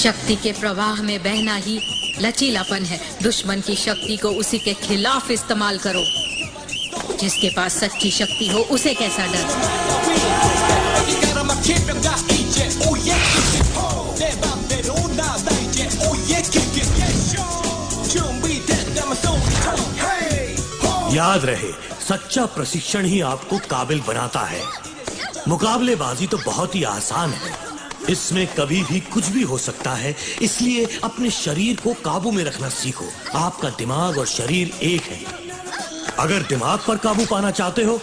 शक्ति के प्रवाह में बहना ही लचीलापन है। दुश्मन की शक्ति को उसी के खिलाफ इस्तेमाल करो। जिसके पास सच्ची शक्ति हो उसे कैसा डर। याद रहे, सच्चा प्रशिक्षण ही आपको काबिल बनाता है। मुकाबलेबाजी तो बहुत ही आसान है, इसमें कभी भी कुछ भी हो सकता है। इसलिए अपने शरीर को काबू में रखना सीखो। आपका दिमाग और शरीर एक है। अगर दिमाग पर काबू पाना चाहते हो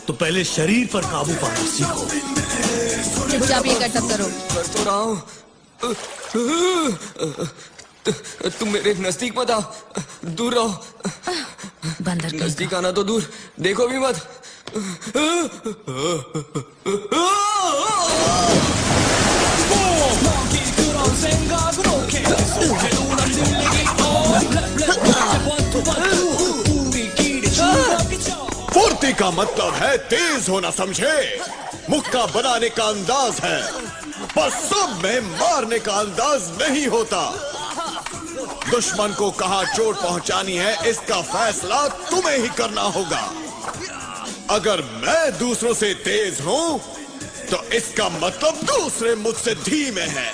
तो पहले शरीर पर काबू पाना सीखो। चुपचाप ये करतब करो। कर तो रहा हूं। तुम मेरे नजदीक मत आओ, दूर रहो। बंदर नजदीक आना तो दूर, देखो भी मत। फुर्ती का मतलब है तेज होना, समझे? मुक्का बनाने का अंदाज है, पर सब में मारने का अंदाज नहीं होता। दुश्मन को कहां चोट पहुंचानी है इसका फैसला तुम्हें ही करना होगा। अगर मैं दूसरों से तेज हूं तो इसका मतलब दूसरे मुझसे धीमे हैं।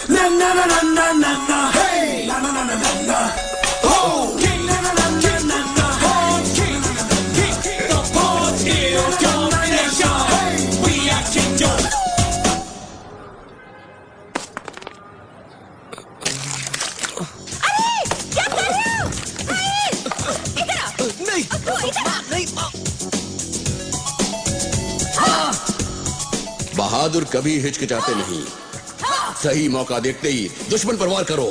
ना ना ना ना ना ना ना, हे ना ना ना ना ना, oh, na na na na na na, oh, the part is domination. We are kingdom. बहादुर कभी हिचकिचाते नहीं। सही मौका देखते ही दुश्मन पर वार करो।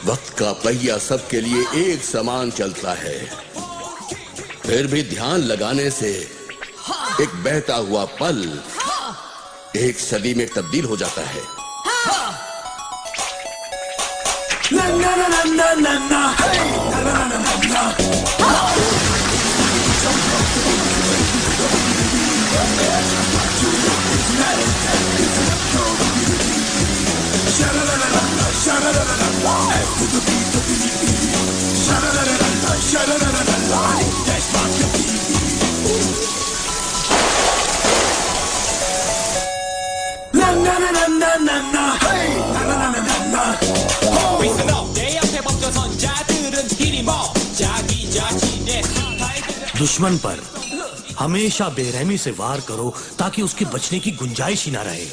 वक्त का पहिया सबके लिए एक समान चलता है, फिर भी ध्यान लगाने से एक बहता हुआ पल एक सदी में तब्दील हो जाता है। Na na na na na na na, hey, na na na na na na. दुश्मन पर हमेशा बेरहमी से वार करो ताकि उसके बचने की गुंजाइश ही ना रहे।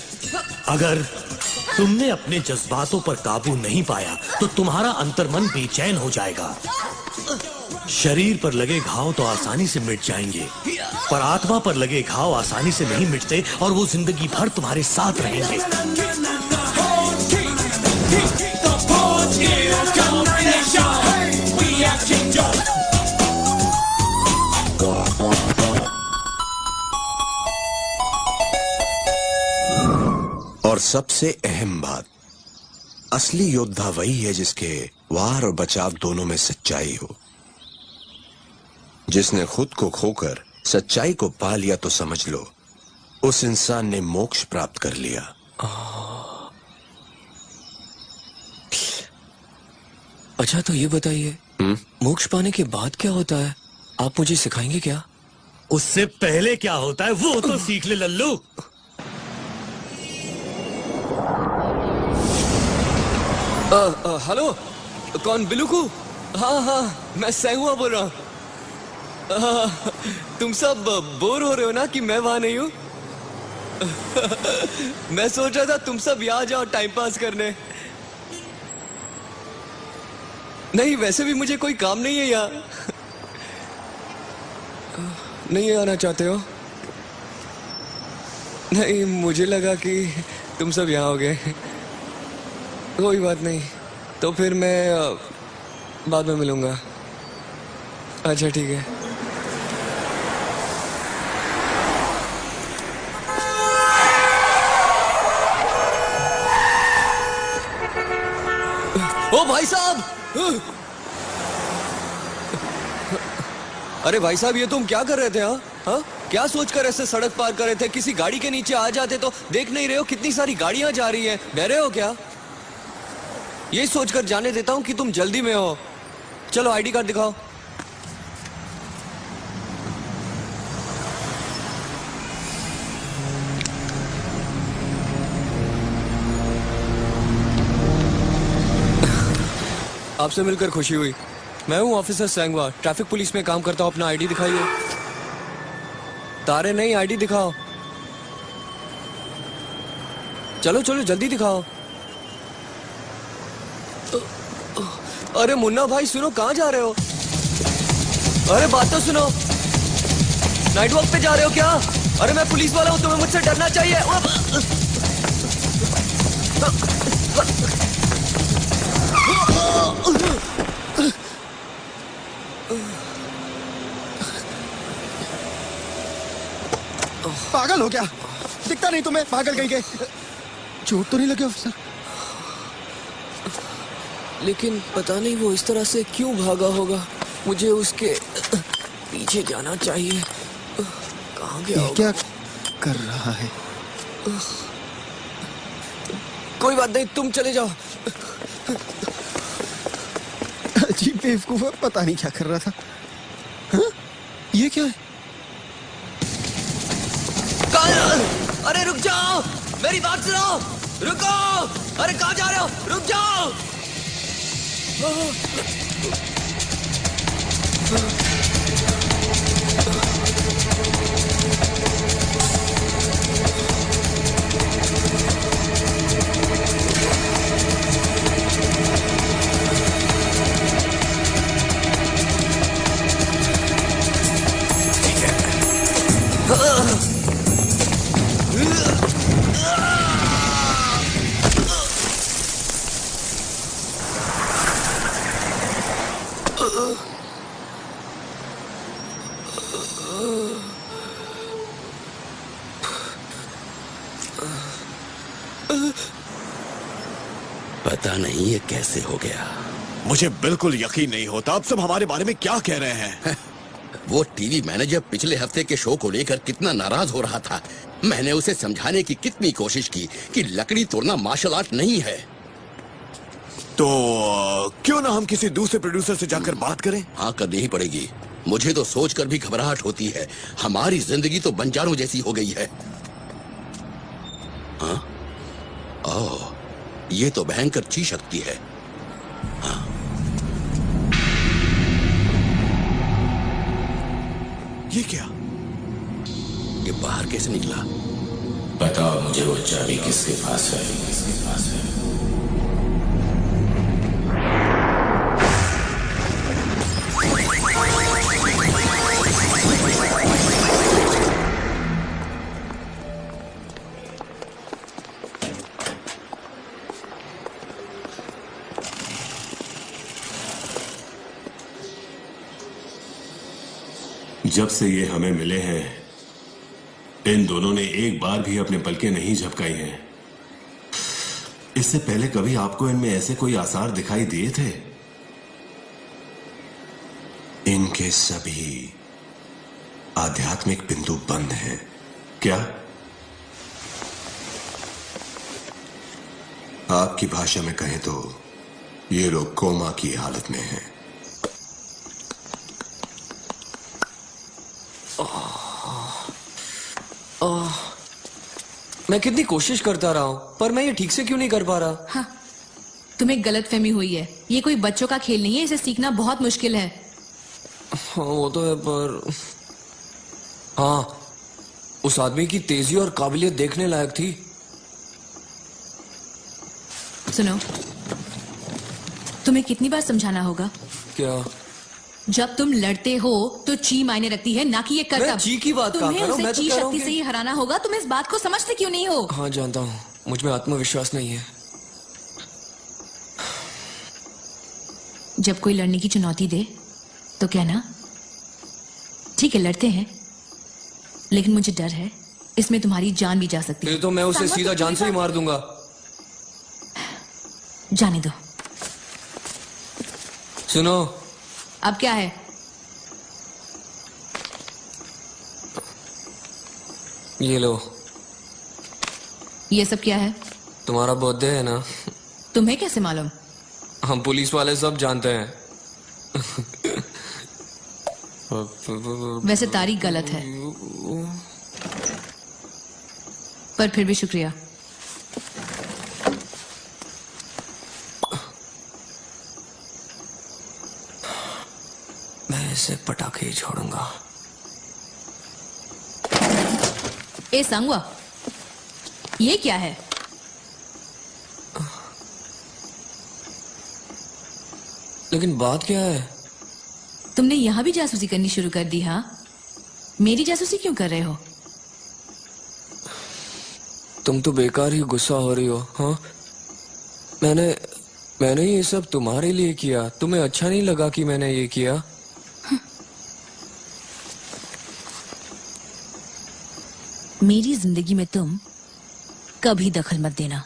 अगर तुमने अपने जज्बातों पर काबू नहीं पाया तो तुम्हारा अंतर्मन बेचैन हो जाएगा। शरीर पर लगे घाव तो आसानी से मिट जाएंगे, पर आत्मा पर लगे घाव आसानी से नहीं मिटते और वो जिंदगी भर तुम्हारे साथ रहेंगे। और सबसे अहम बात, असली योद्धा वही है जिसके वार और बचाव दोनों में सच्चाई हो। जिसने खुद को खोकर सच्चाई को पा लिया तो समझ लो उस इंसान ने मोक्ष प्राप्त कर लिया। अच्छा तो ये बताइए, मोक्ष पाने के बाद क्या होता है? आप मुझे सिखाएंगे क्या? उससे पहले क्या होता है वो तो सीख ले लल्लू। हेलो, कौन? बिलुकू? हाँ, मैं सैहुआ बोल रहा हूँ। तुम सब बोर हो रहे हो ना कि मैं वहां नहीं हूँ? मैं सोच रहा था तुम सब यहाँ जाओ टाइम पास करने। नहीं, वैसे भी मुझे कोई काम नहीं है यहाँ। नहीं आना चाहते हो? नहीं, मुझे लगा कि तुम सब यहाँ हो गए। कोई बात नहीं, तो फिर मैं बाद में मिलूंगा। अच्छा ठीक है। ओ भाई साहब! अरे भाई साहब, ये तुम क्या कर रहे थे? हाँ, क्या सोचकर ऐसे सड़क पार कर रहे थे? किसी गाड़ी के नीचे आ जाते तो। देख नहीं रहे हो कितनी सारी गाड़ियां जा रही हैं? डर रहे हो क्या? ये सोचकर जाने देता हूं कि तुम जल्दी में हो। चलो आईडी कार्ड दिखाओ। आपसे मिलकर खुशी हुई। मैं हूं ऑफिसर सेंगवा, ट्रैफिक पुलिस में काम करता हूं। अपना आईडी दिखाइए। तारे नहीं, आईडी दिखाओ। चलो चलो जल्दी दिखाओ। अरे मुन्ना भाई सुनो, कहाँ जा रहे हो? अरे बात तो सुनो। नाइट वॉक पे जा रहे हो क्या? अरे मैं पुलिस वाला हूँ, तुम्हें मुझसे डरना चाहिए। पागल हो क्या? दिखता नहीं तुम्हें? पागल कहीं के। चोट तो नहीं लगी ऑफिसर? लेकिन पता नहीं वो इस तरह से क्यों भागा होगा। मुझे उसके पीछे जाना चाहिए। कहाँ गया होगा? क्या कर रहा है? कोई बात नहीं, तुम चले जाओ। अजीब बेवकूफ है, पता नहीं क्या कर रहा था। हाँ? ये क्या है? अरे रुक जाओ, मेरी बात सुनो। रुको। अरे कहाँ जा रहे हो? रुक जाओ। पता नहीं ये कैसे हो गया। मुझे बिल्कुल यकीन नहीं होता। आप सब हमारे बारे में क्या कह रहे हैं? वो टीवी मैनेजर पिछले हफ्ते के शो को लेकर कितना नाराज हो रहा था। मैंने उसे समझाने की कितनी कोशिश की कि लकड़ी तोड़ना मार्शल आर्ट नहीं है। तो क्यों ना हम किसी दूसरे प्रोड्यूसर से जाकर बात करें? हाँ, करनी ही पड़ेगी। मुझे तो सोचकर भी घबराहट होती है। हमारी जिंदगी तो बंजारों जैसी हो गई है। हाँ? ओह, ये तो भयंकर ची शक्ति है। हाँ। ये क्या? ये बाहर कैसे निकला? बताओ मुझे वो चाबी किसके पास है? किसके पास है? जब से ये हमें मिले हैं, इन दोनों ने एक बार भी अपने पलकें नहीं झपकाई हैं। इससे पहले कभी आपको इनमें ऐसे कोई आसार दिखाई दिए थे? इनके सभी आध्यात्मिक बिंदु बंद हैं क्या? आपकी भाषा में कहें तो ये लोग कोमा की हालत में हैं। मैं कितनी कोशिश करता रहा हूं, पर मैं ये ठीक से क्यों नहीं कर पा रहा? हाँ, तुम्हें गलतफहमी हुई है। ये कोई बच्चों का खेल नहीं है, इसे सीखना बहुत मुश्किल है। हाँ, वो तो है, पर हाँ, उस आदमी की तेजी और काबिलियत देखने लायक थी। सुनो, तुम्हें कितनी बार समझाना होगा? क्या? जब तुम लड़ते हो तो ची मायने रखती है, ना कि ये करतब। मैं ची की बात कहाँ कर रहा हूं? तुम्हें मैं उसे तो ची कह रहा हूं शक्ति कि- से ही हराना होगा। तुम इस बात को समझते क्यों नहीं हो? हाँ, जानता हूँ, मुझ में आत्मविश्वास नहीं है। जब कोई लड़ने की चुनौती दे तो कहना, ठीक है लड़ते हैं, लेकिन मुझे डर है इसमें तुम्हारी जान भी जा सकती है। फिर तो मैं उसे सांगा, सीधा तो जान से ही मार दूंगा। जाने दो। सुनो, अब क्या है? ये लो। ये सब क्या है? तुम्हारा बर्थडे है ना? तुम्हें कैसे मालूम? हम पुलिस वाले सब जानते हैं। वैसे तारीख गलत है, पर फिर भी शुक्रिया। मैं इसे पटाखे ही छोड़ूंगा। ए सांगवा, ये क्या है? लेकिन बात क्या है? तुमने यहां भी जासूसी करनी शुरू कर दी? हाँ, मेरी जासूसी क्यों कर रहे हो? तुम तो बेकार ही गुस्सा हो रही हो। हाँ, मैंने ये सब तुम्हारे लिए किया। तुम्हें अच्छा नहीं लगा कि मैंने ये किया? मेरी जिंदगी में तुम कभी दखल मत देना।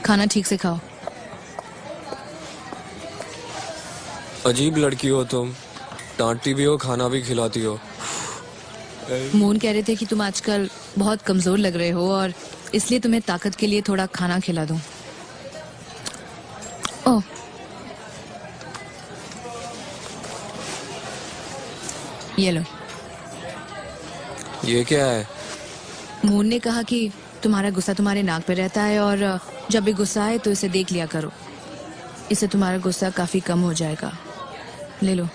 खाना ठीक से खाओ। अजीब लड़की हो तुम, डांटती भी हो, खाना भी खिलाती हो। मून कह रहे थे कि तुम आजकल बहुत कमजोर लग रहे हो और इसलिए तुम्हें ताकत के लिए थोड़ा खाना खिला दूं। ओह, ये लो। ये क्या है? मून ने कहा कि तुम्हारा गुस्सा तुम्हारे नाक पे रहता है और जब भी गुस्सा आए तो इसे देख लिया करो। इससे तुम्हारा गुस्सा काफी कम हो जाएगा। ले लो।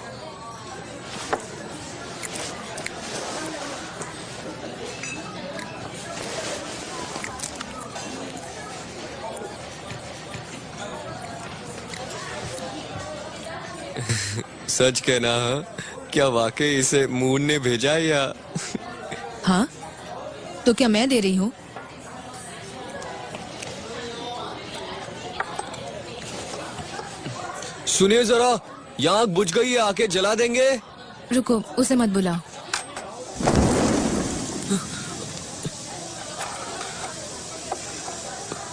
सच कहना, हाँ? क्या वाकई इसे मून ने भेजा है या? हाँ, तो क्या मैं दे रही हूँ? सुनिए जरा, यहाँ आग बुझ गई है, आके जला देंगे। रुको, उसे मत बुलाओ।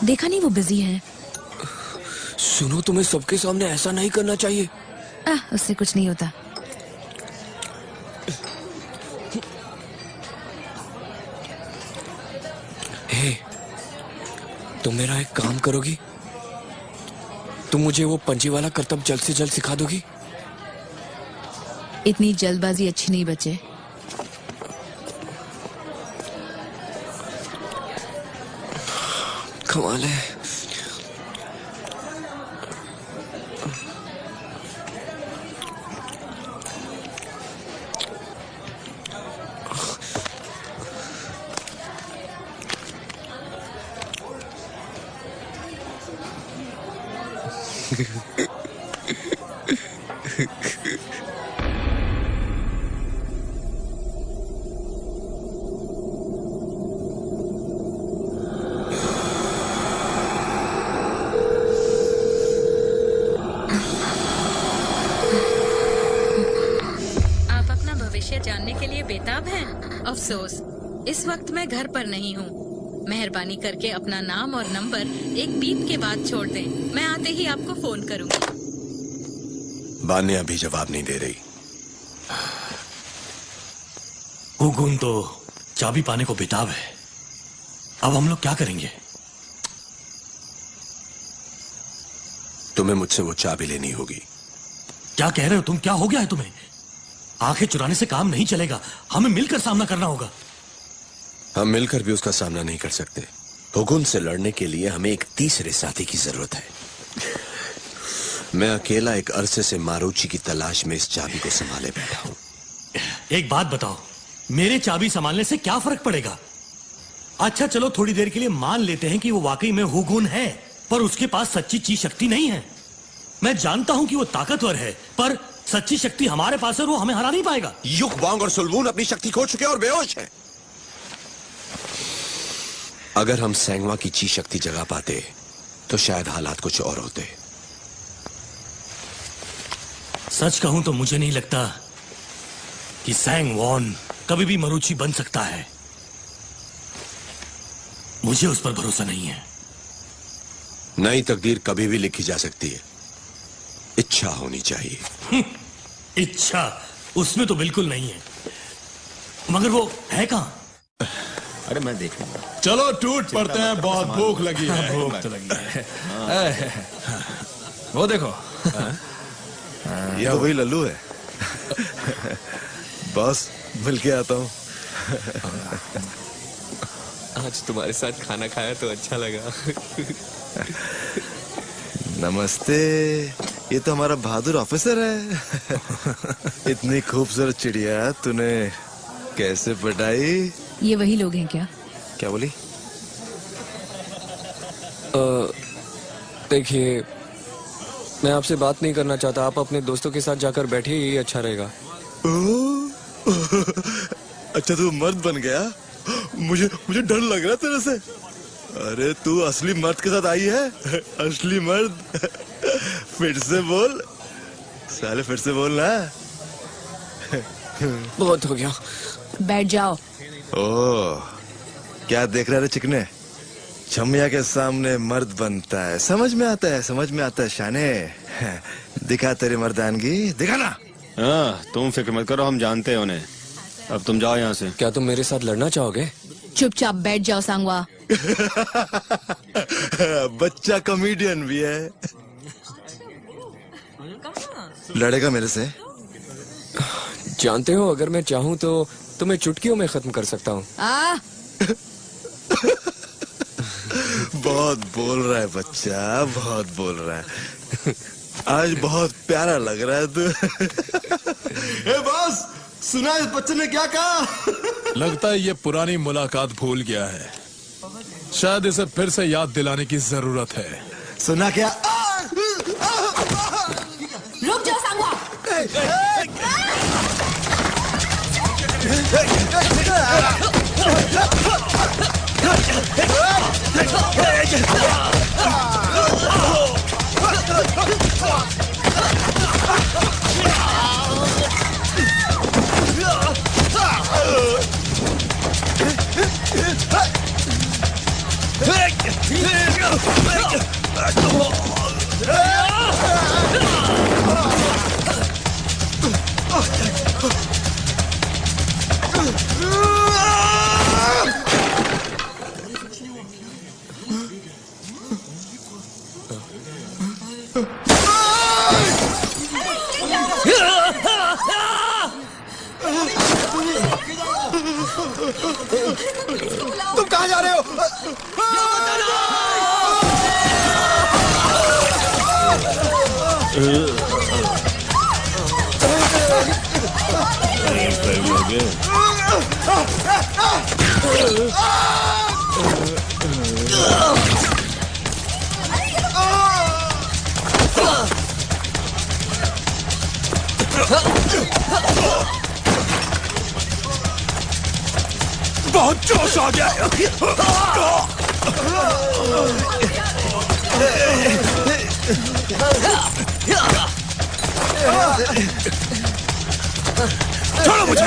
देखा नहीं वो बिजी है। सुनो, तुम्हें सबके सामने ऐसा नहीं करना चाहिए। उससे कुछ नहीं होता। हे, तुम मेरा एक काम करोगी? तुम मुझे वो पंजी वाला करतब जल्द से जल्द सिखा दोगी? इतनी जल्दबाजी अच्छी नहीं बच्चे। कमाल है। उद्देश्य जानने के लिए बेताब हैं? अफसोस, इस वक्त मैं घर पर नहीं हूँ। मेहरबानी करके अपना नाम और नंबर एक बीप के बाद छोड़ दें। मैं आते ही आपको फोन करूंगी। बान्या अभी जवाब नहीं दे रही। हुगुन तो चाबी पाने को बेताब है। अब हम लोग क्या करेंगे? तुम्हें मुझसे वो चाबी लेनी होगी। क्या कह रहे हो तुम? क्या हो गया है तुम्हें? आंखें चुराने से काम नहीं चलेगा, हमें मिलकर सामना करना होगा। हम मिलकर भी उसका सामना नहीं कर सकते। हुकुन से लड़ने के लिए हमें एक तीसरे साथी की जरूरत है। मैं अकेला एक अरसे से मारुचि की तलाश में इस चाबी को संभाले बैठा हूं। एक बात बताओ, मेरे चाबी संभालने से क्या फर्क पड़ेगा? अच्छा चलो, थोड़ी देर के लिए मान लेते हैं कि वो वाकई में हुगुन है, पर उसके पास सच्ची ची शक्ति नहीं है। मैं जानता हूं कि वो ताकतवर है, पर सच्ची शक्ति हमारे पास है और वो हमें हरा नहीं पाएगा। युक वांग और सुलवून अपनी शक्ति खो चुके और बेहोश हैं। अगर हम सेंगवा की ची शक्ति जगा पाते तो शायद हालात कुछ और होते। सच कहूं तो मुझे नहीं लगता कि सैंग वॉन कभी भी मरुचि बन सकता है। मुझे उस पर भरोसा नहीं है। नई तकदीर कभी भी लिखी जा सकती है, इच्छा होनी चाहिए। इच्छा उसमें तो बिल्कुल नहीं है, मगर वो है कहां? अरे मैं देख लूंगा। चलो टूट पड़ते हैं, बहुत भूख लगी है। भूख तो लगी है। वो देखो, ये वही लल्लू है। बॉस, मिल के आता हूँ। आज तुम्हारे साथ खाना खाया तो अच्छा लगा। नमस्ते, ये तो हमारा बहादुर ऑफिसर है। इतनी खूबसूरत चिड़िया तूने कैसे पटाई? ये वही लोग हैं क्या? क्या बोली? देखिए, मैं आपसे बात नहीं करना चाहता। आप अपने दोस्तों के साथ जाकर बैठिए, यही अच्छा रहेगा। अच्छा तू मर्द बन गया? मुझे डर लग रहा तेरे से। अरे तू असली मर्द के साथ आई है। असली मर्द। फिर से बोल साले, फिर से बोल ना। बहुत हो गया, बैठ जाओ। ओह, क्या देख रहा है चिकने? छमिया के सामने मर्द बनता है। समझ में आता है, समझ में आता है। शाने, दिखा तेरी मर्दानगी, दिखा ना। हाँ, तुम फिक्र मत करो, हम जानते हैं उन्हें। अब तुम जाओ यहाँ से। क्या तुम मेरे साथ लड़ना चाहोगे? चुपचाप बैठ जाओ सांगवा। बच्चा कॉमेडियन भी है। लड़ेगा मेरे से? जानते हो, अगर मैं चाहूँ तो तुम्हें चुटकियों में खत्म कर सकता हूँ। बहुत बोल रहा है बच्चा, बहुत बोल रहा है। आज बहुत प्यारा लग रहा है तू। ए बॉस, सुना इस बच्चे ने क्या कहा? लगता है ये पुरानी मुलाकात भूल गया है। शायद इसे फिर से याद दिलाने की जरूरत है। सुना क्या? रुक जाओ सांगवा। तुम कहाँ जा रहे हो? बहुत जोश आ गया। छोड़ो मुझे।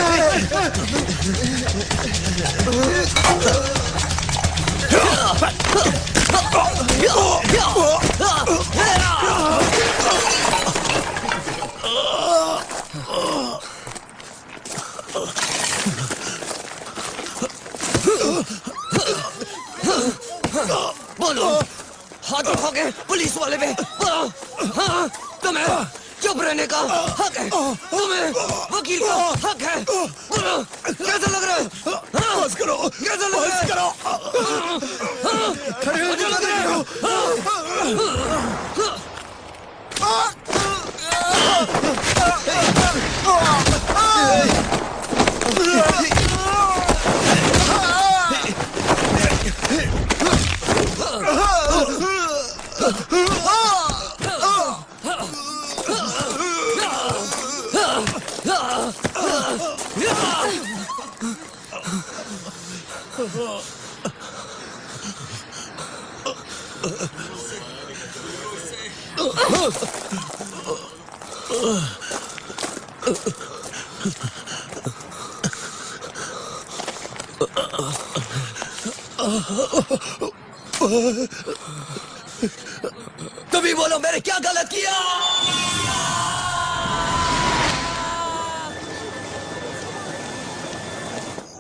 बोलो, हाथ उठाओगे पुलिस वाले पे? हाँ, तुम्हें चुप रहने का हक है, तुम्हें वकील का हक है। बोलो, कैसा लग रहा है? बस करो, कैसा लग रहा है? कैसा लग रहा तुम ही बोलो, मैंने क्या गलत किया?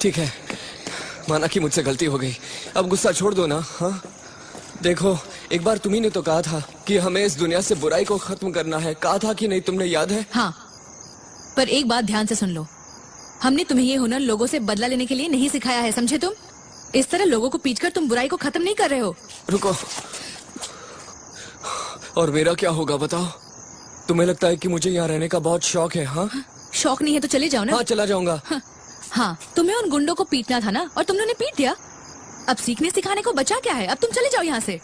ठीक है, माना कि मुझसे गलती हो गई, अब गुस्सा छोड़ दो ना। हाँ, देखो, एक बार तुम्ही ने तो कहा था कि हमें इस दुनिया से बुराई को खत्म करना है। कहा था कि नहीं, तुमने याद है? हाँ, पर एक बात ध्यान से सुन लो, हमने तुम्हें ये हुनर लोगों से बदला लेने के लिए नहीं सिखाया है, समझे तुम? इस तरह लोगों को पीटकर तुम बुराई को खत्म नहीं कर रहे हो। रुको, और मेरा क्या होगा बताओ? तुम्हें लगता है कि मुझे यहाँ रहने का बहुत शौक है? हाँ, शौक नहीं है तो चले जाओ ना। हाँ, चला जाऊंगा। हाँ, तुम्हें उन गुंडों को पीटना था ना, और तुमने उन्हें पीट दिया। अब सीखने सिखाने को बचा क्या है? अब तुम चले जाओ यहाँ से।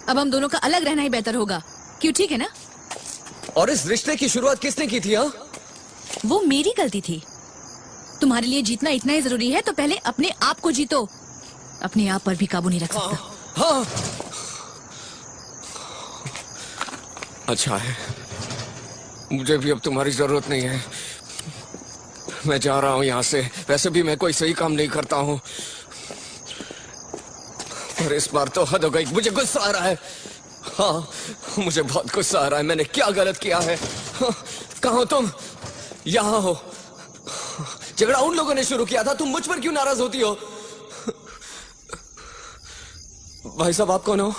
अब हम दोनों का अलग रहना ही बेहतर होगा, क्यों? ठीक है ना? और इस रिश्ते की शुरुआत किसने की थी? हाँ, वो मेरी गलती थी। तुम्हारे लिए जीतना इतना ही जरूरी है तो पहले अपने आप को जीतो। अपने आप पर भी काबू नहीं रख सकता। हाँ। अच्छा है, मुझे भी अब तुम्हारी जरूरत नहीं है। मैं जा रहा हूँ यहाँ से। वैसे भी मैं कोई सही काम नहीं करता हूँ, पर इस बार तो हद हो गई। मुझे गुस्सा आ रहा है। हाँ, मुझे बहुत गुस्सा आ रहा है। मैंने क्या गलत किया है? हाँ, कहाँ हो तुम? यहाँ हो। झगड़ा उन लोगों ने शुरू किया था, तुम मुझ पर क्यों नाराज होती हो? भाई साहब, आप कौन हो?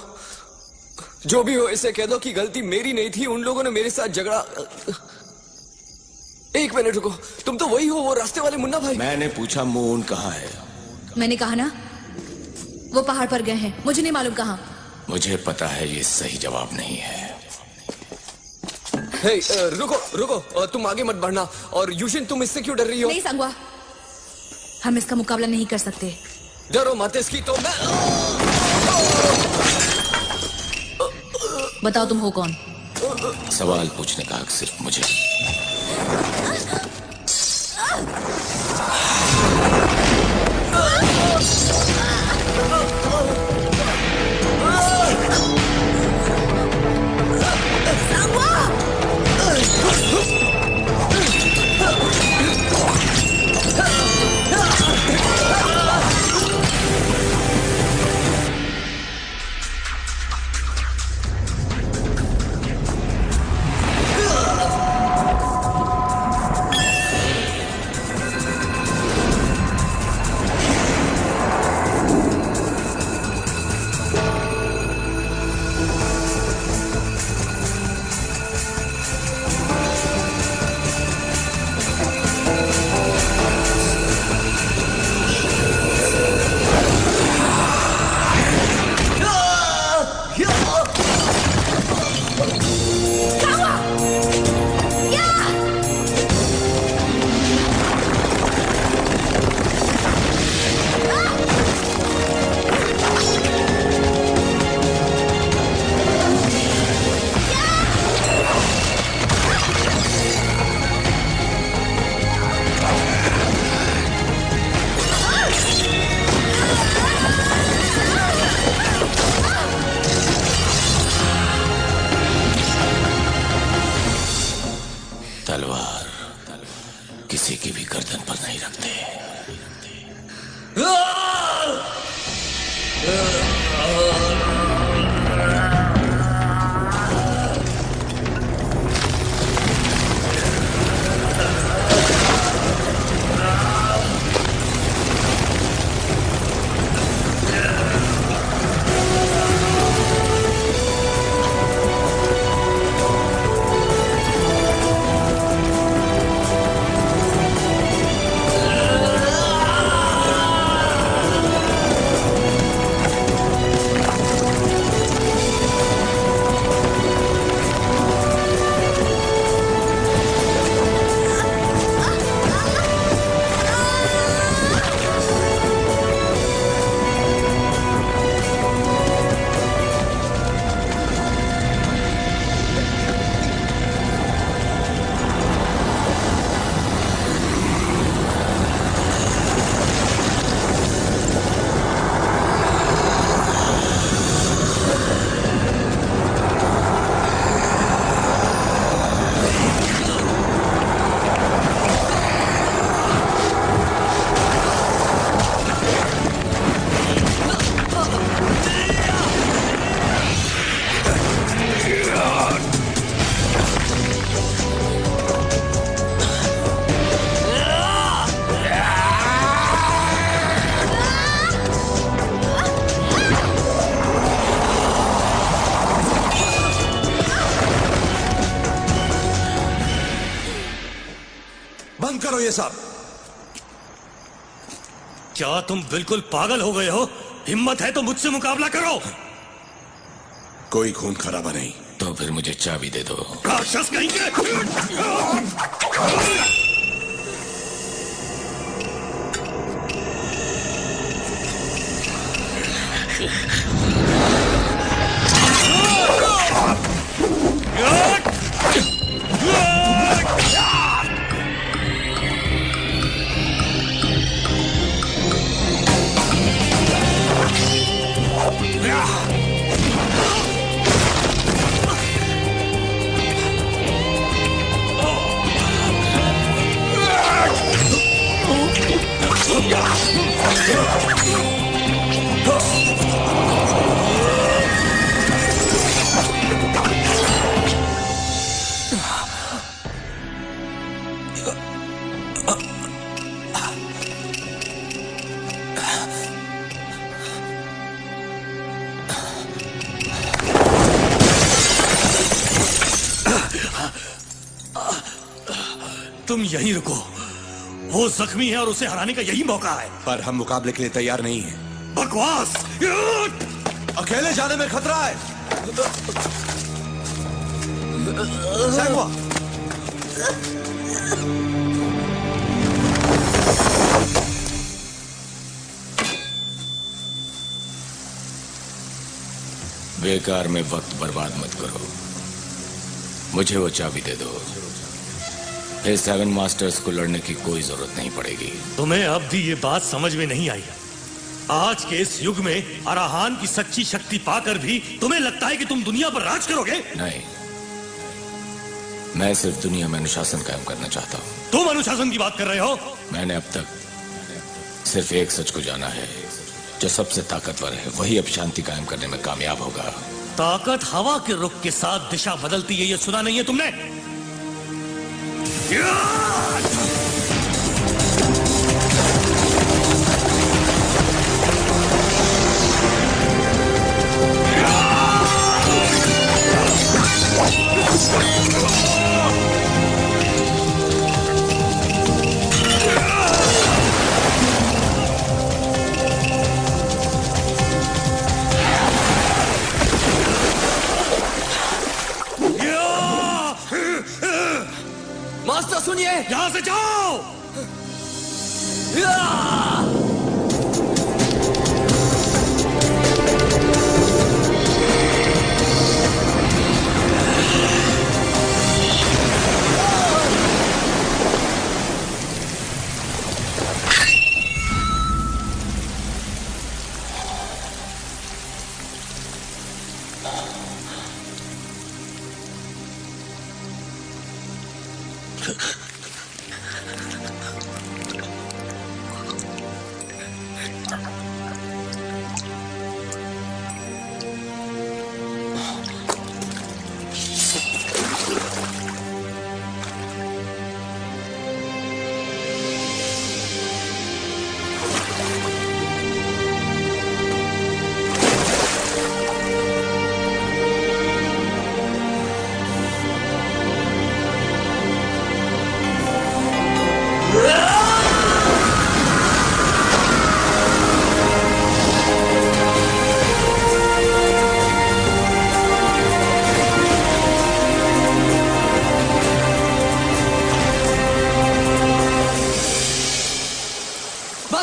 जो भी हो, इसे कह दो कि गलती मेरी नहीं थी, उन लोगों ने मेरे साथ झगड़ा। एक मिनट रुको, तुम तो वही हो, वो रास्ते वाले मुन्ना भाई। मैंने पूछा मून कहाँ है? मैंने कहा ना, वो पहाड़ पर गए हैं, मुझे नहीं मालूम कहाँ। मुझे पता है ये सही जवाब नहीं है। हे, रुको रुको, तुम आगे मत बढ़ना। और यूशिन, तुम इससे क्यों डर रही हो? नहीं संगवा, हम इसका मुकाबला नहीं कर सकते। डरो मत इसकी। तो मैं बताओ, तुम हो कौन? सवाल पूछने का हक सिर्फ मुझे। किसी की भी गर्दन पर नहीं रखते। बंद करो ये सब। क्या तुम बिल्कुल पागल हो गए हो? हिम्मत है तो मुझसे मुकाबला करो। कोई खून खराबा नहीं। तो फिर मुझे चाबी दे दो। राक्षस कहीं के। तुम यहीं रुको। वो जख्मी है और उसे हराने का यही मौका है। पर हम मुकाबले के लिए तैयार नहीं हैं। बकवास। अकेले जाने में खतरा है। सैगवा। बेकार में वक्त बर्बाद मत करो। मुझे वो चाबी दे दो। फिर 7 मास्टर्स को लड़ने की कोई जरूरत नहीं पड़ेगी। तुम्हें अब भी ये बात समझ में नहीं आई। आज के इस युग में अराहान की सच्ची शक्ति पाकर भी तुम्हें लगता है कि तुम दुनिया पर राज करोगे? नहीं, मैं सिर्फ दुनिया में अनुशासन कायम करना चाहता हूँ। तुम अनुशासन की बात कर रहे हो? मैंने अब तक सिर्फ एक सच को जाना है, जो सबसे ताकतवर है। वही अब शांति कायम करने में कामयाब होगा। ताकत हवा के रुख के साथ दिशा बदलती है, ये सुना नहीं है तुमने? मास्टर सुनिए, यहां से जाओ।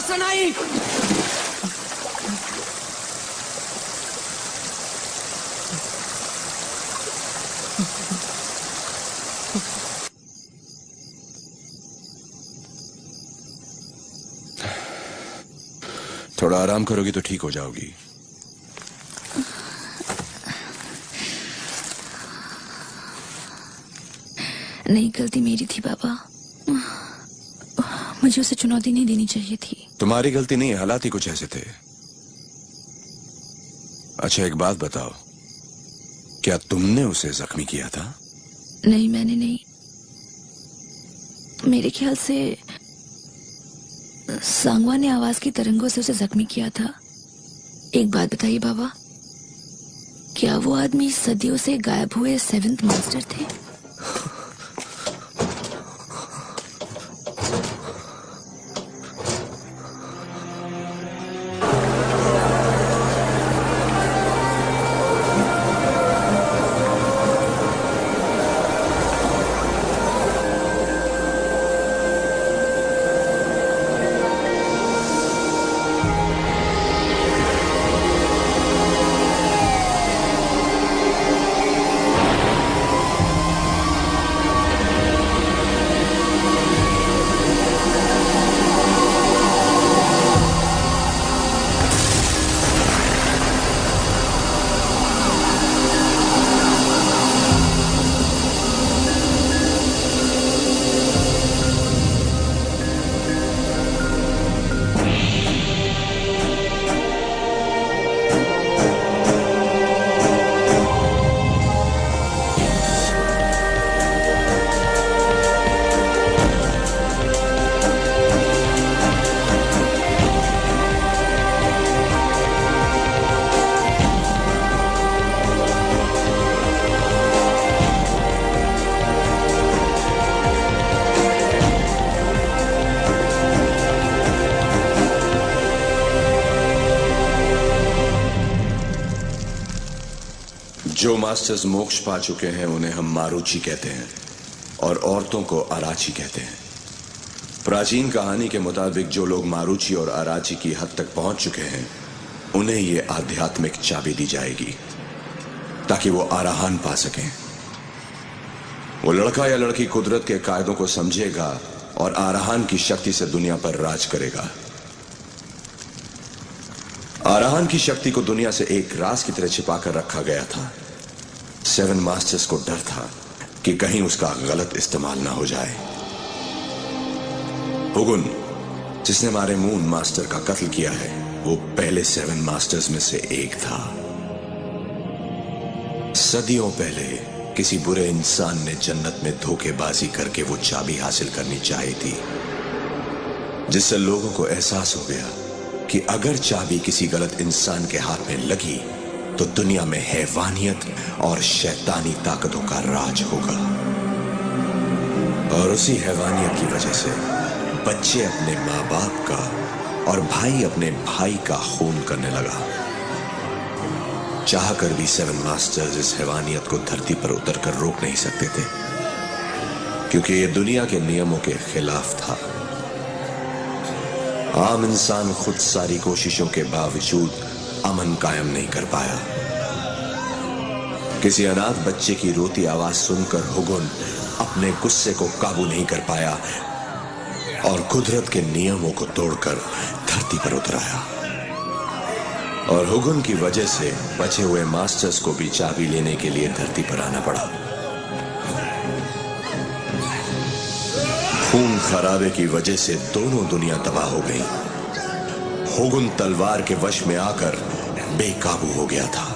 सनाई। थोड़ा आराम करोगी तो ठीक हो जाओगी। नहीं, गलती मेरी थी बाबा। मुझे उसे चुनौती नहीं देनी चाहिए थी। तुम्हारी गलती नहीं, हालात ही कुछ ऐसे थे। अच्छा एक बात बताओ, क्या तुमने उसे जख्मी किया था? नहीं, मैंने नहीं। मेरे ख्याल से सांगवा ने आवाज की तरंगों से उसे जख्मी किया था। एक बात बताइए बाबा, क्या वो आदमी सदियों से गायब हुए 7th मास्टर थे? जो मास्टर्स मोक्ष पा चुके हैं उन्हें हम मारुचि कहते हैं और औरतों को अराची कहते हैं। प्राचीन कहानी के मुताबिक जो लोग मारुचि और अराची की हद तक पहुंच चुके हैं उन्हें ये आध्यात्मिक चाबी दी जाएगी ताकि वो आराहान पा सकें। वो लड़का या लड़की कुदरत के कायदों को समझेगा और आराहान की शक्ति से दुनिया पर राज करेगा। आराहान की शक्ति को दुनिया से एक राज की तरह छिपाकर रखा गया था। 7 मास्टर्स को डर था कि कहीं उसका गलत इस्तेमाल ना हो जाए। हुगुन, जिसने हमारे मून मास्टर का कत्ल किया है, वो पहले 7 मास्टर्स में से एक था। सदियों पहले किसी बुरे इंसान ने जन्नत में धोखेबाजी करके वो चाबी हासिल करनी चाहिए थी, जिससे लोगों को एहसास हो गया कि अगर चाबी किसी गलत इंसान के हाथ में लगी तो दुनिया में हैवानियत और शैतानी ताकतों का राज होगा। और उसी हैवानियत की वजह से बच्चे अपने माँ बाप का और भाई अपने भाई का खून करने लगा। चाहकर भी 7 मास्टर्स इस हैवानियत को धरती पर उतरकर रोक नहीं सकते थे, क्योंकि ये दुनिया के नियमों के खिलाफ था। आम इंसान खुद सारी कोशिशों के बावजूद अमन कायम नहीं कर पाया। किसी अनाथ बच्चे की रोती आवाज सुनकर हुगुन अपने गुस्से को काबू नहीं कर पाया और कुदरत के नियमों को तोड़कर धरती पर उतर आया। और हुगुन की वजह से बचे हुए मास्टर्स को भी चाबी लेने के लिए धरती पर आना पड़ा। खून खराबे की वजह से दोनों दुनिया तबाह हो गई। हुगुन तलवार के वश में आकर बेकाबू हो गया था।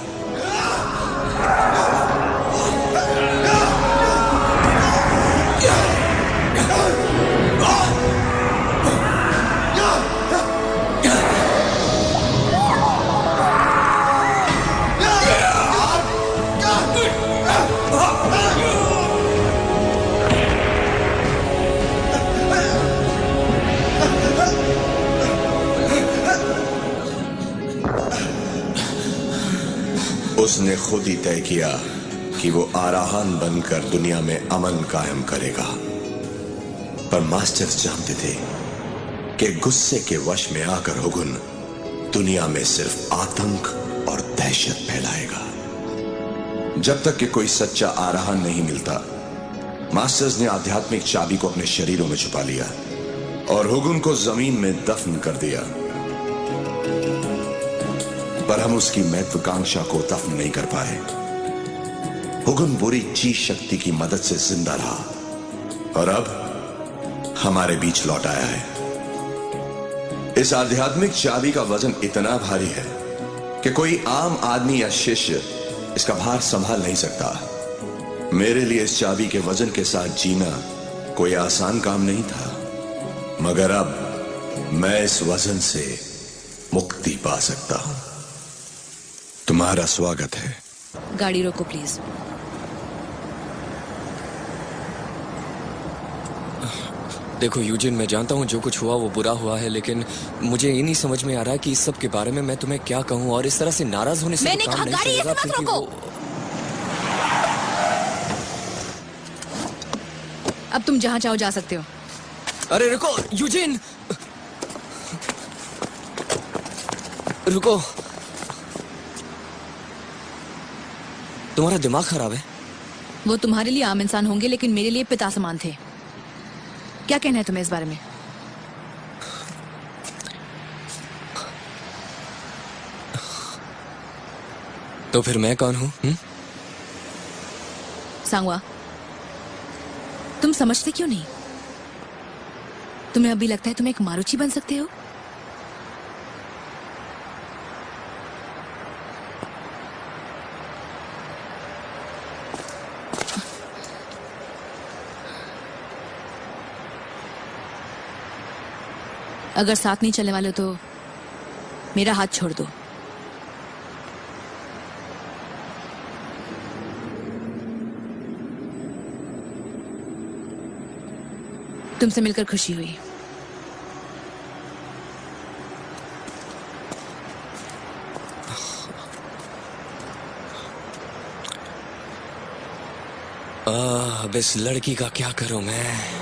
उसने खुद ही तय किया कि वो आराहान बनकर दुनिया में अमन कायम करेगा। पर मास्टर्स जानते थे के गुस्से के वश में आकर हुगुन दुनिया में सिर्फ आतंक और दहशत फैलाएगा। जब तक कि कोई सच्चा आराहन नहीं मिलता, मास्टर्स ने आध्यात्मिक चाबी को अपने शरीरों में छुपा लिया और हुगुन को जमीन में दफन कर दिया। पर हम उसकी महत्वाकांक्षा को दफन नहीं कर पाए। हुगुन बुरी चीज शक्ति की मदद से जिंदा रहा और अब हमारे बीच लौट आया है। इस आध्यात्मिक चाबी का वजन इतना भारी है कि कोई आम आदमी या शिष्य इसका भार संभाल नहीं सकता। मेरे लिए इस चाबी के वजन के साथ जीना कोई आसान काम नहीं था, मगर अब मैं इस वजन से मुक्ति पा सकता हूं। तुम्हारा स्वागत है। गाड़ी रोको प्लीज। देखो यूजिन, मैं जानता हूँ जो कुछ हुआ वो बुरा हुआ है, लेकिन मुझे ये नहीं समझ में आ रहा कि इस सब के बारे में मैं तुम्हें क्या कहूँ, और इस तरह से नाराज होने से मैंने तो काम कहा नहीं गाड़ी चलेगा, ऐसे मत क्योंकि रोको। अब तुम जहाँ चाहो जा सकते हो। अरे रुको यूजिन, रुको। तुम्हारा दिमाग खराब है? वो तुम्हारे लिए आम इंसान होंगे, लेकिन मेरे लिए पिता समान थे। क्या कहना है तुम्हें इस बारे में? तो फिर मैं कौन हूँ? सांगवा, तुम समझते क्यों नहीं? तुम्हें अभी लगता है तुम एक मारुचि बन सकते हो? अगर साथ नहीं चलने वाले तो मेरा हाथ छोड़ दो। तुमसे मिलकर खुशी हुई। अब इस लड़की का क्या करूं मैं?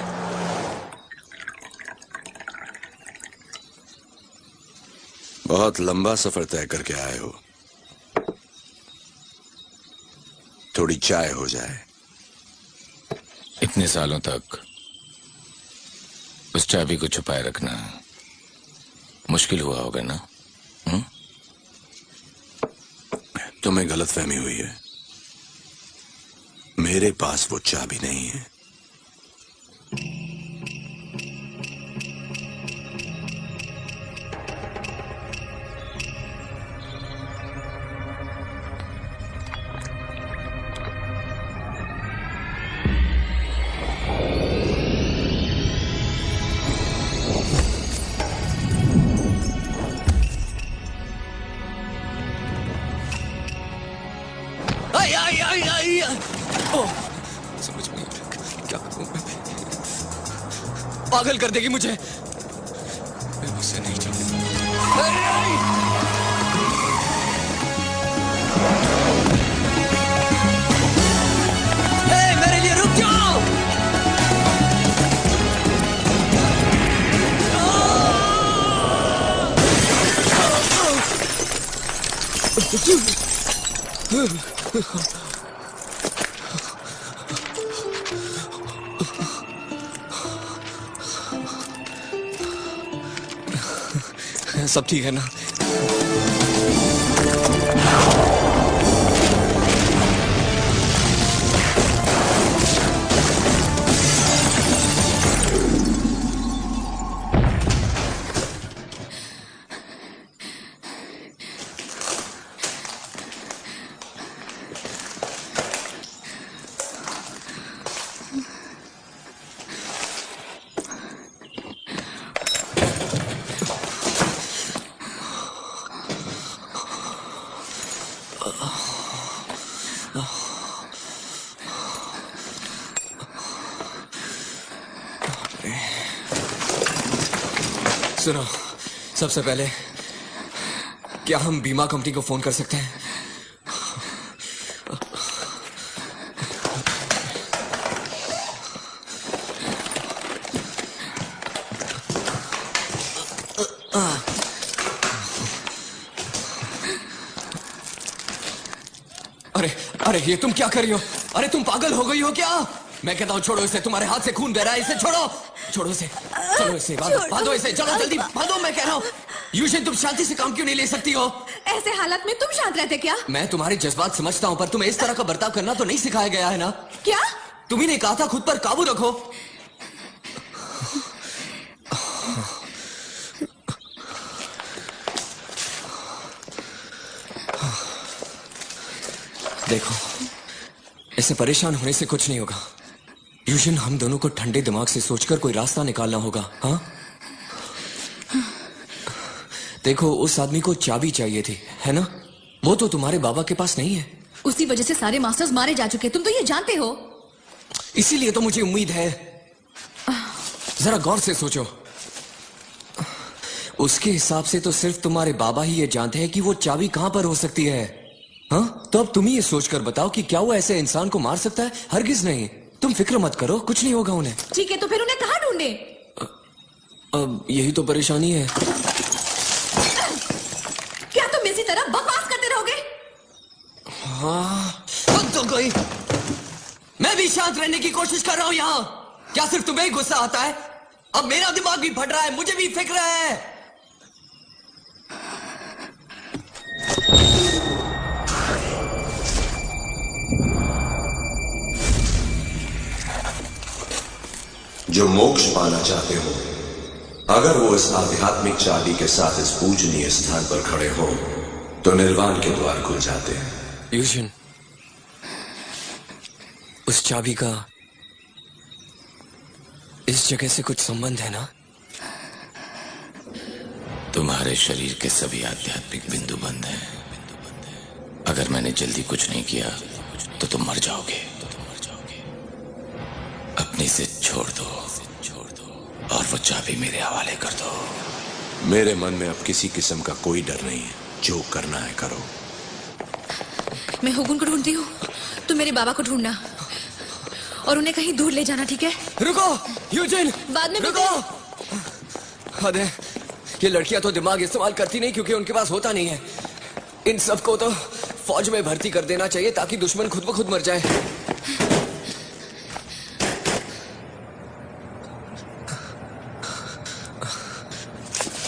बहुत लंबा सफर तय करके आए हो। थोड़ी चाय हो जाए। इतने सालों तक उस चाबी को छुपाए रखना मुश्किल हुआ होगा ना? तुम्हें गलतफहमी हुई है। मेरे पास वो चाबी नहीं है। समझ में नहीं आ रहा क्या करूं मैं? पागल कर देगी मुझे। मैं मुझसे नहीं मेरे लिए रुक जाओ। सब ठीक है ना? सुनो, सबसे पहले क्या हम बीमा कंपनी को फोन कर सकते हैं? अरे अरे ये तुम क्या कर रही हो? अरे तुम पागल हो गई हो क्या? मैं कहता हूँ छोड़ो इसे, तुम्हारे हाथ से खून बह रहा है, इसे छोड़ो, छोड़ो इसे, चलो इसे बांधो इसे, चलो जल्दी बांधो, मैं कह रहा हूँ। यूशिन, तुम शांति से काम क्यों नहीं ले सकती हो? ऐसे हालात में तुम शांत रहते क्या? मैं तुम्हारे जज्बात समझता हूँ, पर तुम्हें इस तरह का बर्ताव करना तो नहीं सिखाया गया है ना? क्या? तुम्ही ने कहा था खुद पर काबू रखो। देखो, ऐसे परेशान होने से कुछ नहीं होगा। यूशिन, हम दोनों को ठंडे दिमाग से सोचकर कोई रास्ता निकालना होगा। हाँ, देखो, उस आदमी को चाबी चाहिए थी, है ना? वो तो तुम्हारे बाबा के पास नहीं है। उसी वजह से सारे मास्टर्स मारे जा चुके, तुम तो ये जानते हो। इसीलिए तो मुझे उम्मीद है। जरा गौर से सोचो, उसके हिसाब से तो सिर्फ तुम्हारे बाबा ही ये जानते हैं कि वो चाबी कहां पर हो सकती है। हाँ, तो अब तुम ही ये सोचकर बताओ कि क्या वो ऐसे इंसान को मार सकता है? हरगिज नहीं। तुम फिक्र मत करो, कुछ नहीं होगा उन्हें। ठीक है, तो फिर उन्हें कहाँ ढूंढे? अब यही तो परेशानी है। क्या तुम इसी तरह बकवास करते रहोगे? हाँ, खुद तो गई। मैं भी शांत रहने की कोशिश कर रहा हूं यहाँ। क्या सिर्फ तुम्हें ही गुस्सा आता है? अब मेरा दिमाग भी फट रहा है, मुझे भी फिक्र है। जो मोक्ष पाना चाहते हो, अगर वो इस आध्यात्मिक चाबी के साथ इस पूजनीय स्थान पर खड़े हो, तो निर्वाण के द्वार खुल जाते हैं। यूशिन, उस चाबी का इस जगह से कुछ संबंध है ना? तुम्हारे शरीर के सभी आध्यात्मिक बिंदु बंद हैं। अगर मैंने जल्दी कुछ नहीं किया तो तुम मर जाओगे। अपनी जिद छोड़ दो और वो चाबी मेरे हवाले कर दो। मेरे मन में अब किसी किस्म का कोई डर नहीं है। जो करना है करो। मैं होगुन को ढूंढती हूँ, तुम मेरे बाबा को ढूंढना और उन्हें कहीं दूर ले जाना, ठीक है? रुको यूजिन, बाद में रुको। हद है, ये लड़कियां तो दिमाग इस्तेमाल करती नहीं क्योंकि उनके पास होता नहीं है। इन सबको तो फौज में भर्ती कर देना चाहिए ताकि दुश्मन खुद ब खुद मर जाए।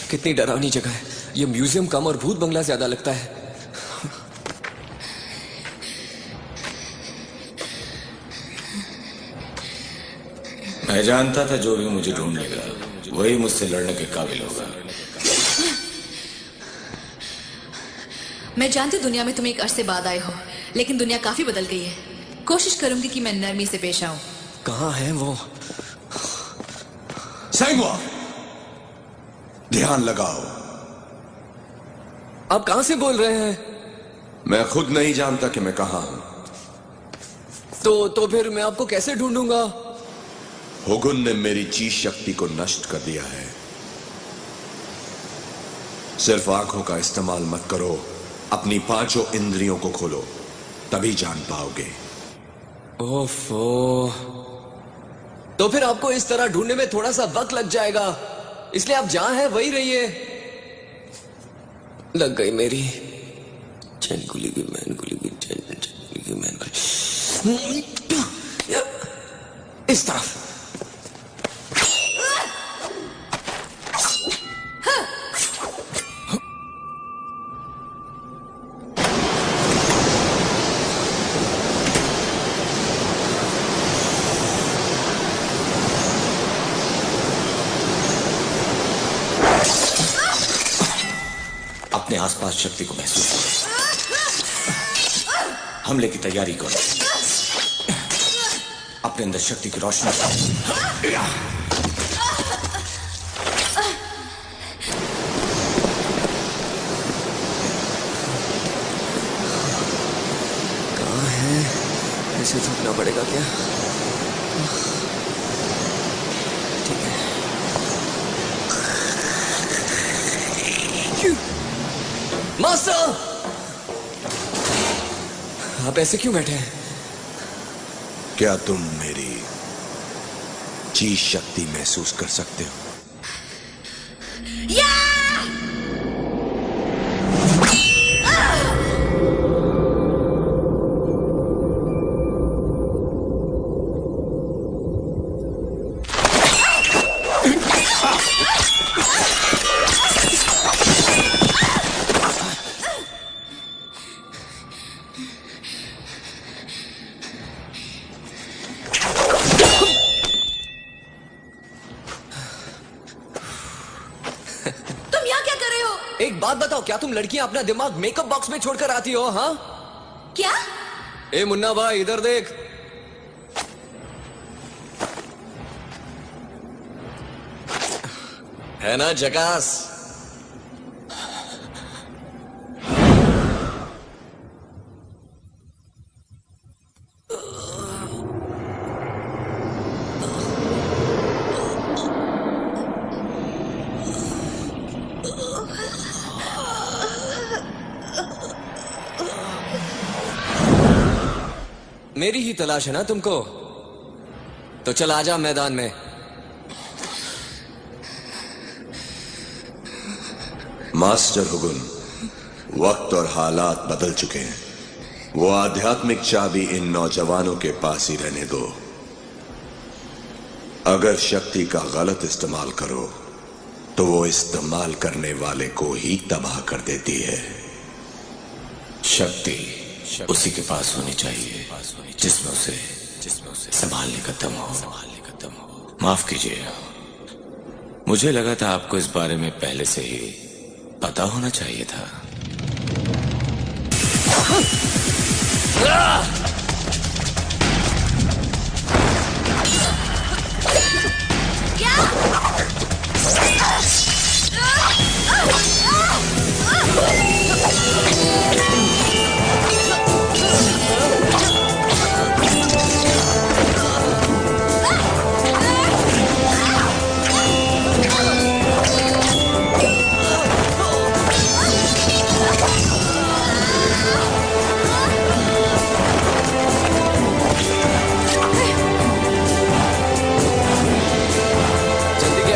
कितनी डरावनी जगह है ये। म्यूजियम कम और भूत बंगला ज्यादा लगता है। मैं जानता था जो भी मुझे ढूंढ लेगा वही मुझसे लड़ने के काबिल होगा। मैं जानती हूँ दुनिया में तुम एक अरसे बाद आए हो, लेकिन दुनिया काफी बदल गई है। कोशिश करूंगी कि मैं नरमी से पेश आऊं। कहाँ है वो? सेंगवा, ध्यान लगाओ। आप कहां से बोल रहे हैं? मैं खुद नहीं जानता कि मैं कहां हूं। तो फिर मैं आपको कैसे ढूंढूंगा? होगुन ने मेरी चीज शक्ति को नष्ट कर दिया है। सिर्फ आंखों का इस्तेमाल मत करो, अपनी पांचों इंद्रियों को खोलो, तभी जान पाओगे। ओफो, तो फिर आपको इस तरह ढूंढने में थोड़ा सा वक्त लग जाएगा, इसलिए आप जहां हैं वही रहिए। लग गई मेरी चैन गुली की मैन गुली की चैन गुली की मैन गुली। इस तरफ अपने आसपास शक्ति को महसूस करो। हमले की तैयारी करो। अपने अंदर शक्ति की रोशनी। कहाँ है? ऐसे झुकना पड़ेगा क्या? ठीक है। मास्टर, आप ऐसे क्यों बैठे हैं? क्या तुम मेरी चीज शक्ति महसूस कर सकते हो? या! एक बात बताओ, क्या तुम लड़कियां अपना दिमाग मेकअप बॉक्स में छोड़कर आती हो? हाँ क्या? ए मुन्ना भाई इधर देख। है ना जकास? मेरी ही तलाश है ना तुमको? तो चल आजा मैदान में। मास्टर हुगुन, वक्त और हालात बदल चुके हैं। वो आध्यात्मिक चाबी इन नौजवानों के पास ही रहने दो। अगर शक्ति का गलत इस्तेमाल करो तो वो इस्तेमाल करने वाले को ही तबाह कर देती है। शक्ति उसी के पास होनी चाहिए जिसमें उसे संभालने का दम हो। माफ कीजिए, मुझे लगा था आपको इस बारे में पहले से ही पता होना चाहिए था। जल्दी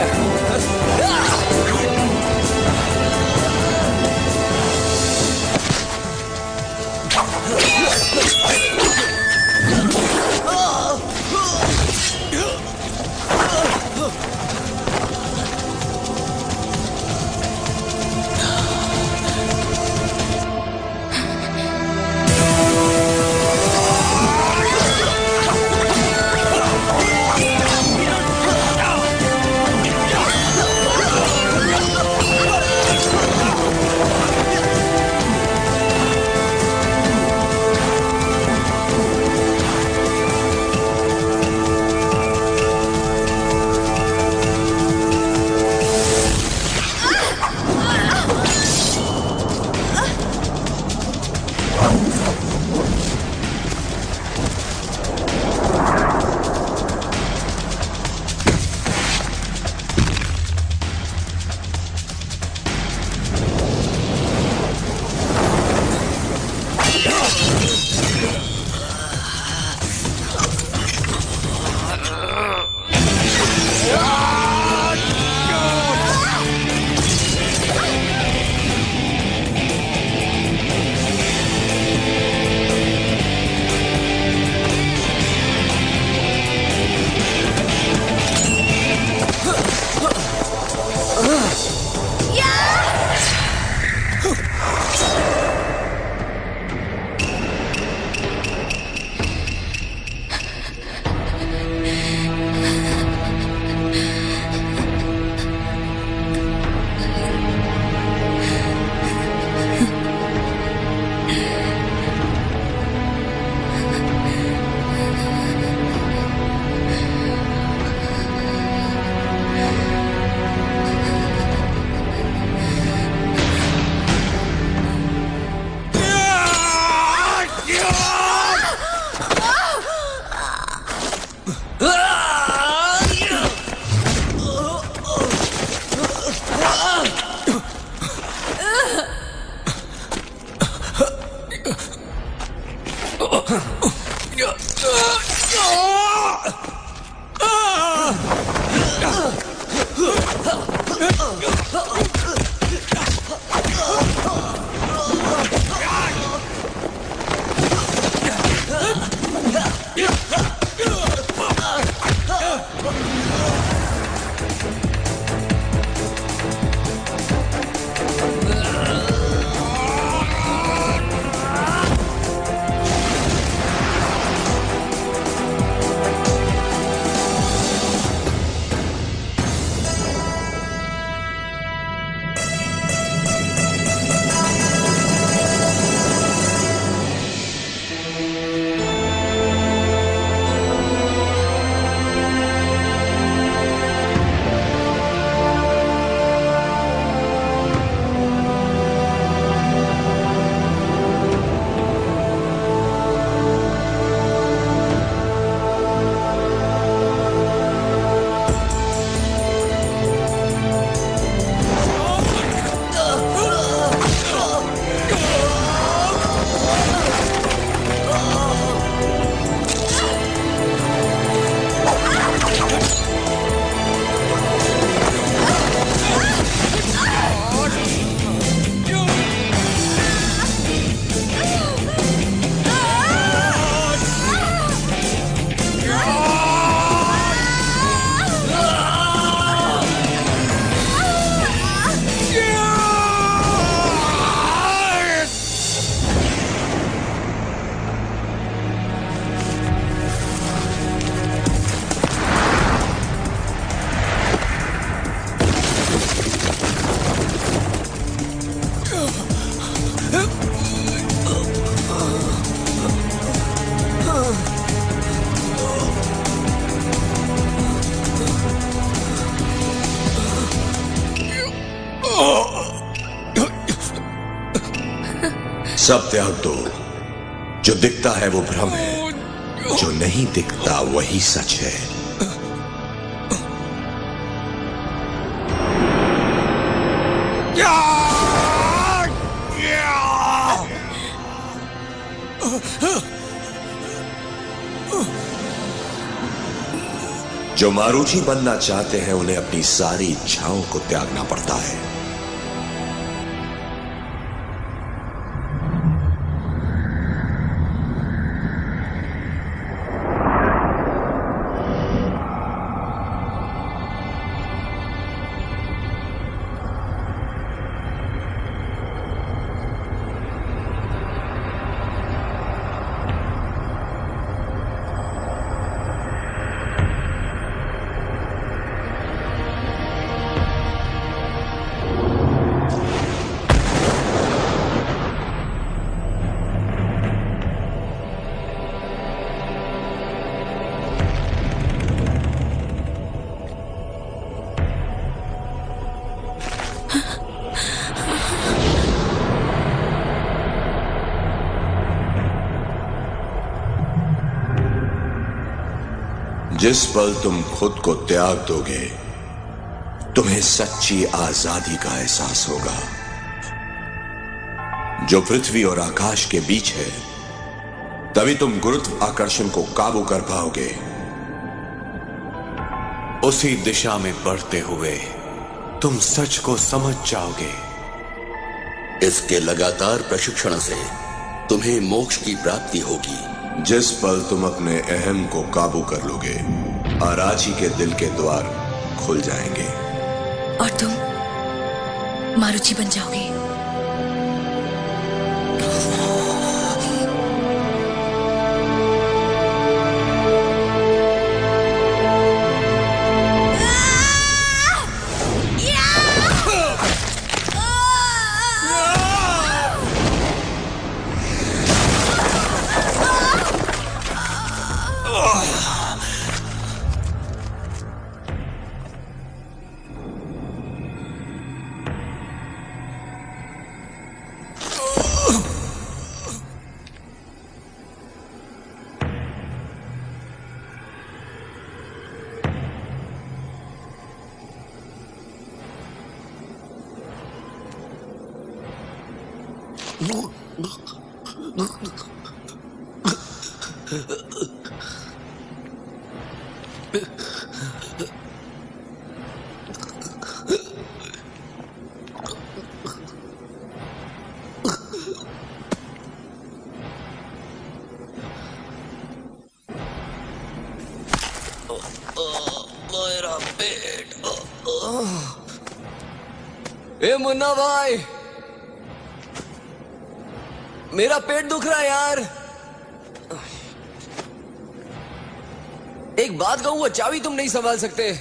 सब त्याग दो। जो दिखता है वो भ्रम है, जो नहीं दिखता वही सच है। जो मारूची बनना चाहते हैं उन्हें अपनी सारी इच्छाओं को त्यागना पड़ता है। जिस पल तुम खुद को त्याग दोगे, तुम्हें सच्ची आजादी का एहसास होगा। जो पृथ्वी और आकाश के बीच है, तभी तुम गुरुत्व आकर्षण को काबू कर पाओगे। उसी दिशा में बढ़ते हुए तुम सच को समझ जाओगे। इसके लगातार प्रशिक्षण से तुम्हें मोक्ष की प्राप्ति होगी। जिस पल तुम अपने अहम को काबू कर लोगे, आराची के दिल के द्वार खुल जाएंगे और तुम मारुचि बन जाओगे। मेरा पेट। ए मुन्ना भाई, मेरा पेट दुख रहा है यार। एक बात कहूं, वो चाबी तुम नहीं संभाल सकते।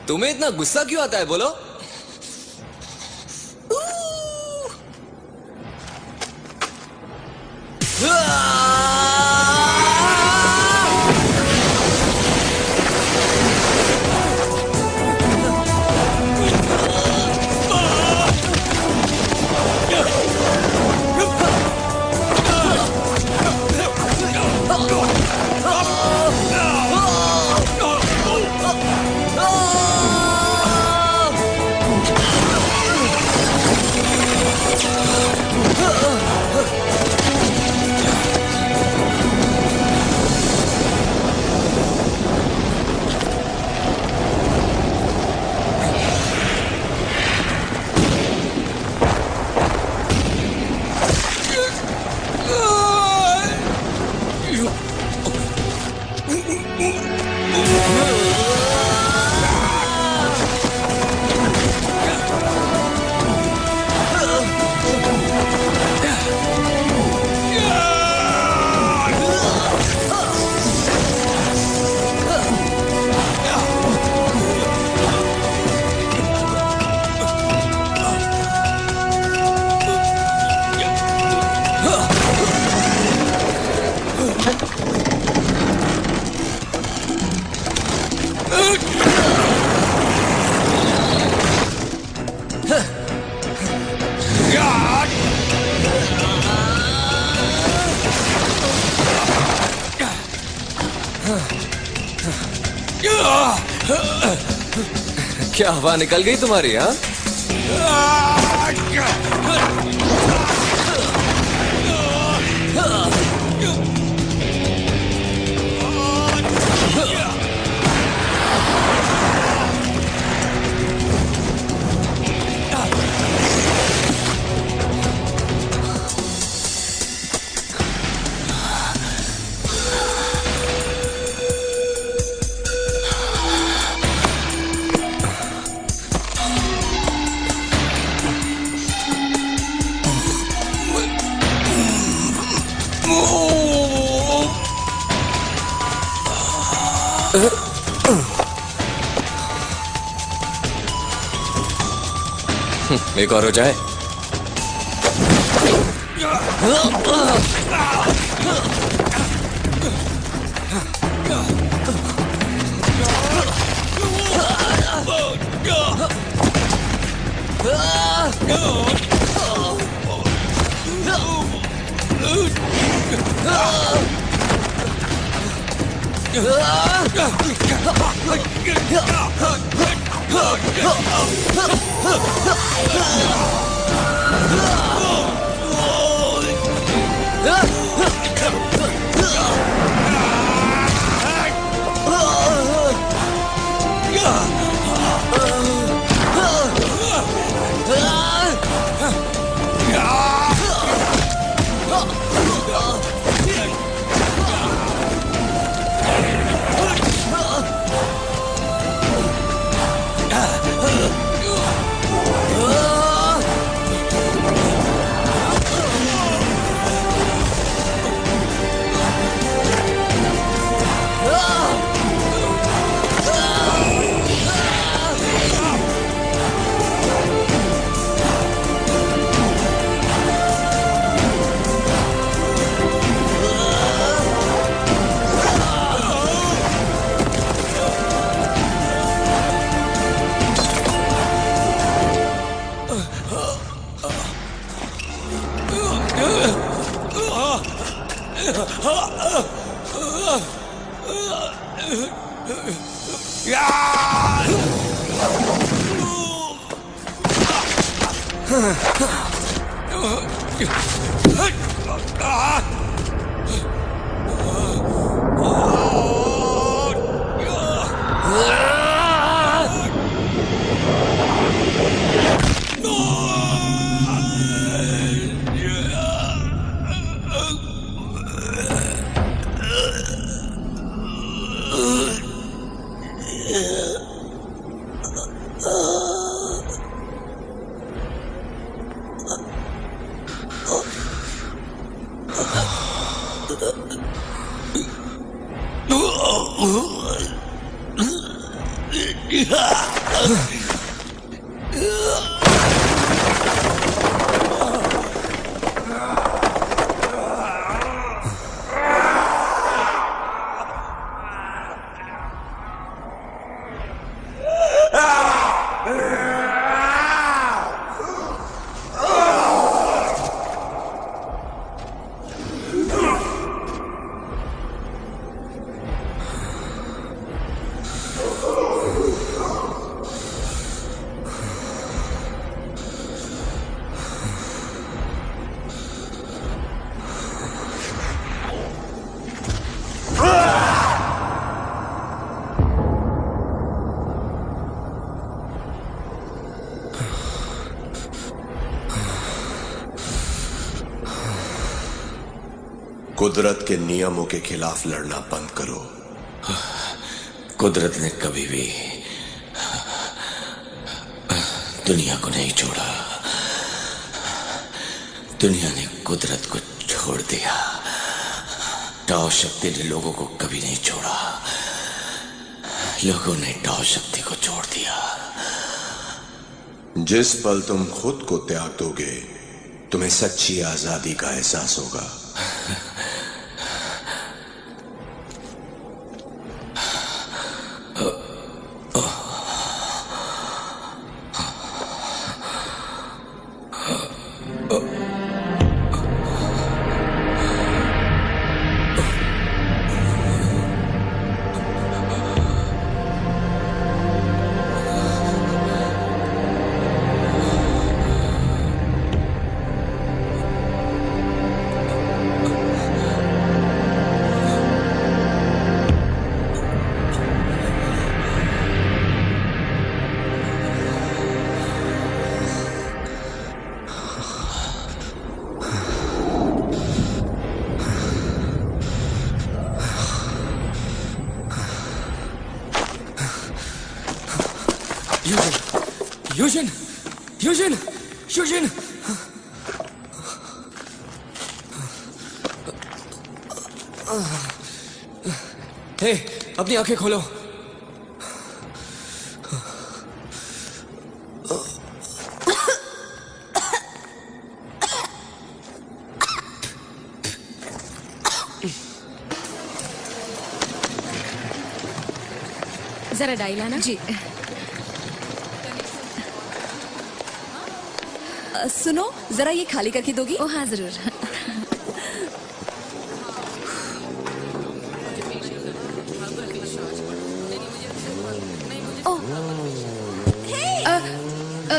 तुम्हें इतना गुस्सा क्यों आता है बोलो? क्या हवा निकल गई तुम्हारी? हाँ, एक और हो जाए। कुदरत के नियमों के खिलाफ लड़ना बंद करो। कुदरत ने कभी भी दुनिया को नहीं छोड़ा। दुनिया ने कुदरत को छोड़ दिया। टाओ शक्ति ने लोगों को कभी नहीं छोड़ा। लोगों ने टाओ शक्ति को छोड़ दिया। जिस पल तुम खुद को त्याग दोगे, तुम्हें सच्ची आजादी का एहसास होगा। Eugene, Eugene, Eugene. हे, अपनी आंखें खोलो। जरा डाई लाना जी। सुनो, जरा ये खाली करके दोगी? ओ हाँ जरूर।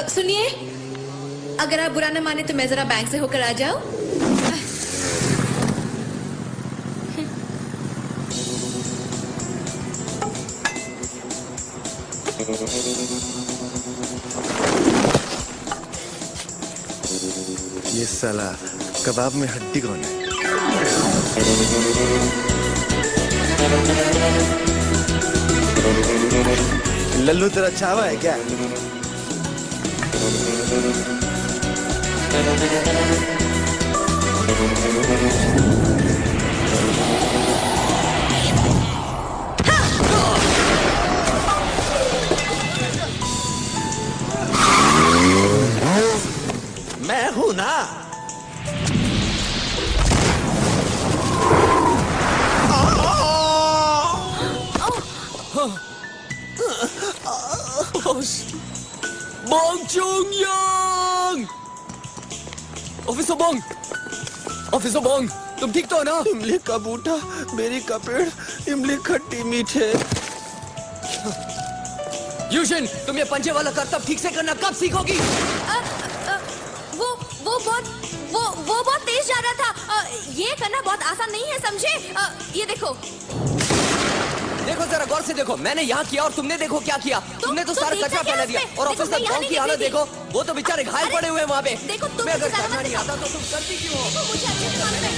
सुनिए, अगर आप बुरा न माने तो मैं जरा बैंक से होकर आ जाऊं। ये साला कबाब में हड्डी कौन है? लल्लू तेरा चावा है क्या? मैं हूं ना। Bong Chung Yang! Officer Bong! Officer Bong! तुम ठीक तो हो ना? इमली का बूटा, बेरी का पेड़, इमली खट्टी मीठे। यूशिन, तुम ये पंजे वाला करतब ठीक से करना कब सीखोगी? वो बहुत तेज जा रहा था। ये करना बहुत आसान नहीं है, समझे? ये देखो। देखो जरा गौर से देखो, मैंने यहाँ किया और तुमने देखो क्या किया। तुमने तो सारा कचरा फैला दिया। और ऑफिसर बॉन्ग की हालत देखो, वो तो बेचारे घायल पड़े हुए वहाँ पे। देखो, तुम्हें अगर करना नहीं आता तो तुम करती क्यों हो? मुझे अच्छे से मालूम है।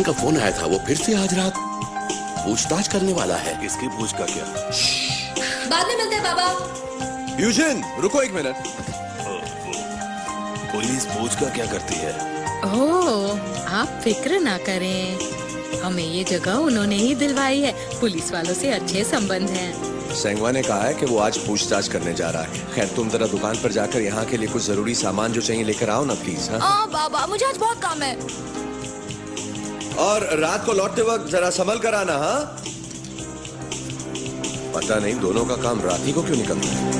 का फोन आया था, वो फिर से आज रात पूछताछ करने वाला है। इसकी पूछ का क्या? बाद में मिलते हैं बाबा। यूजिन, रुको एक मिनट। पुलिस पूछ का क्या करती है? ओह, आप फिक्र ना करें, हमें ये जगह उन्होंने ही दिलवाई है। पुलिस वालों से अच्छे संबंध हैं। सेंगवा ने कहा है कि वो आज पूछताछ करने जा रहा है। खैर, तुम जरा दुकान पर जाकर यहाँ के लिए कुछ जरूरी सामान जो चाहिए लेकर आओ ना प्लीज। हाँ बाबा, मुझे आज बहुत काम है। और रात को लौटते वक्त जरा संभल कर आना। हाँ, पता नहीं दोनों का काम रात ही को क्यों निकलता है।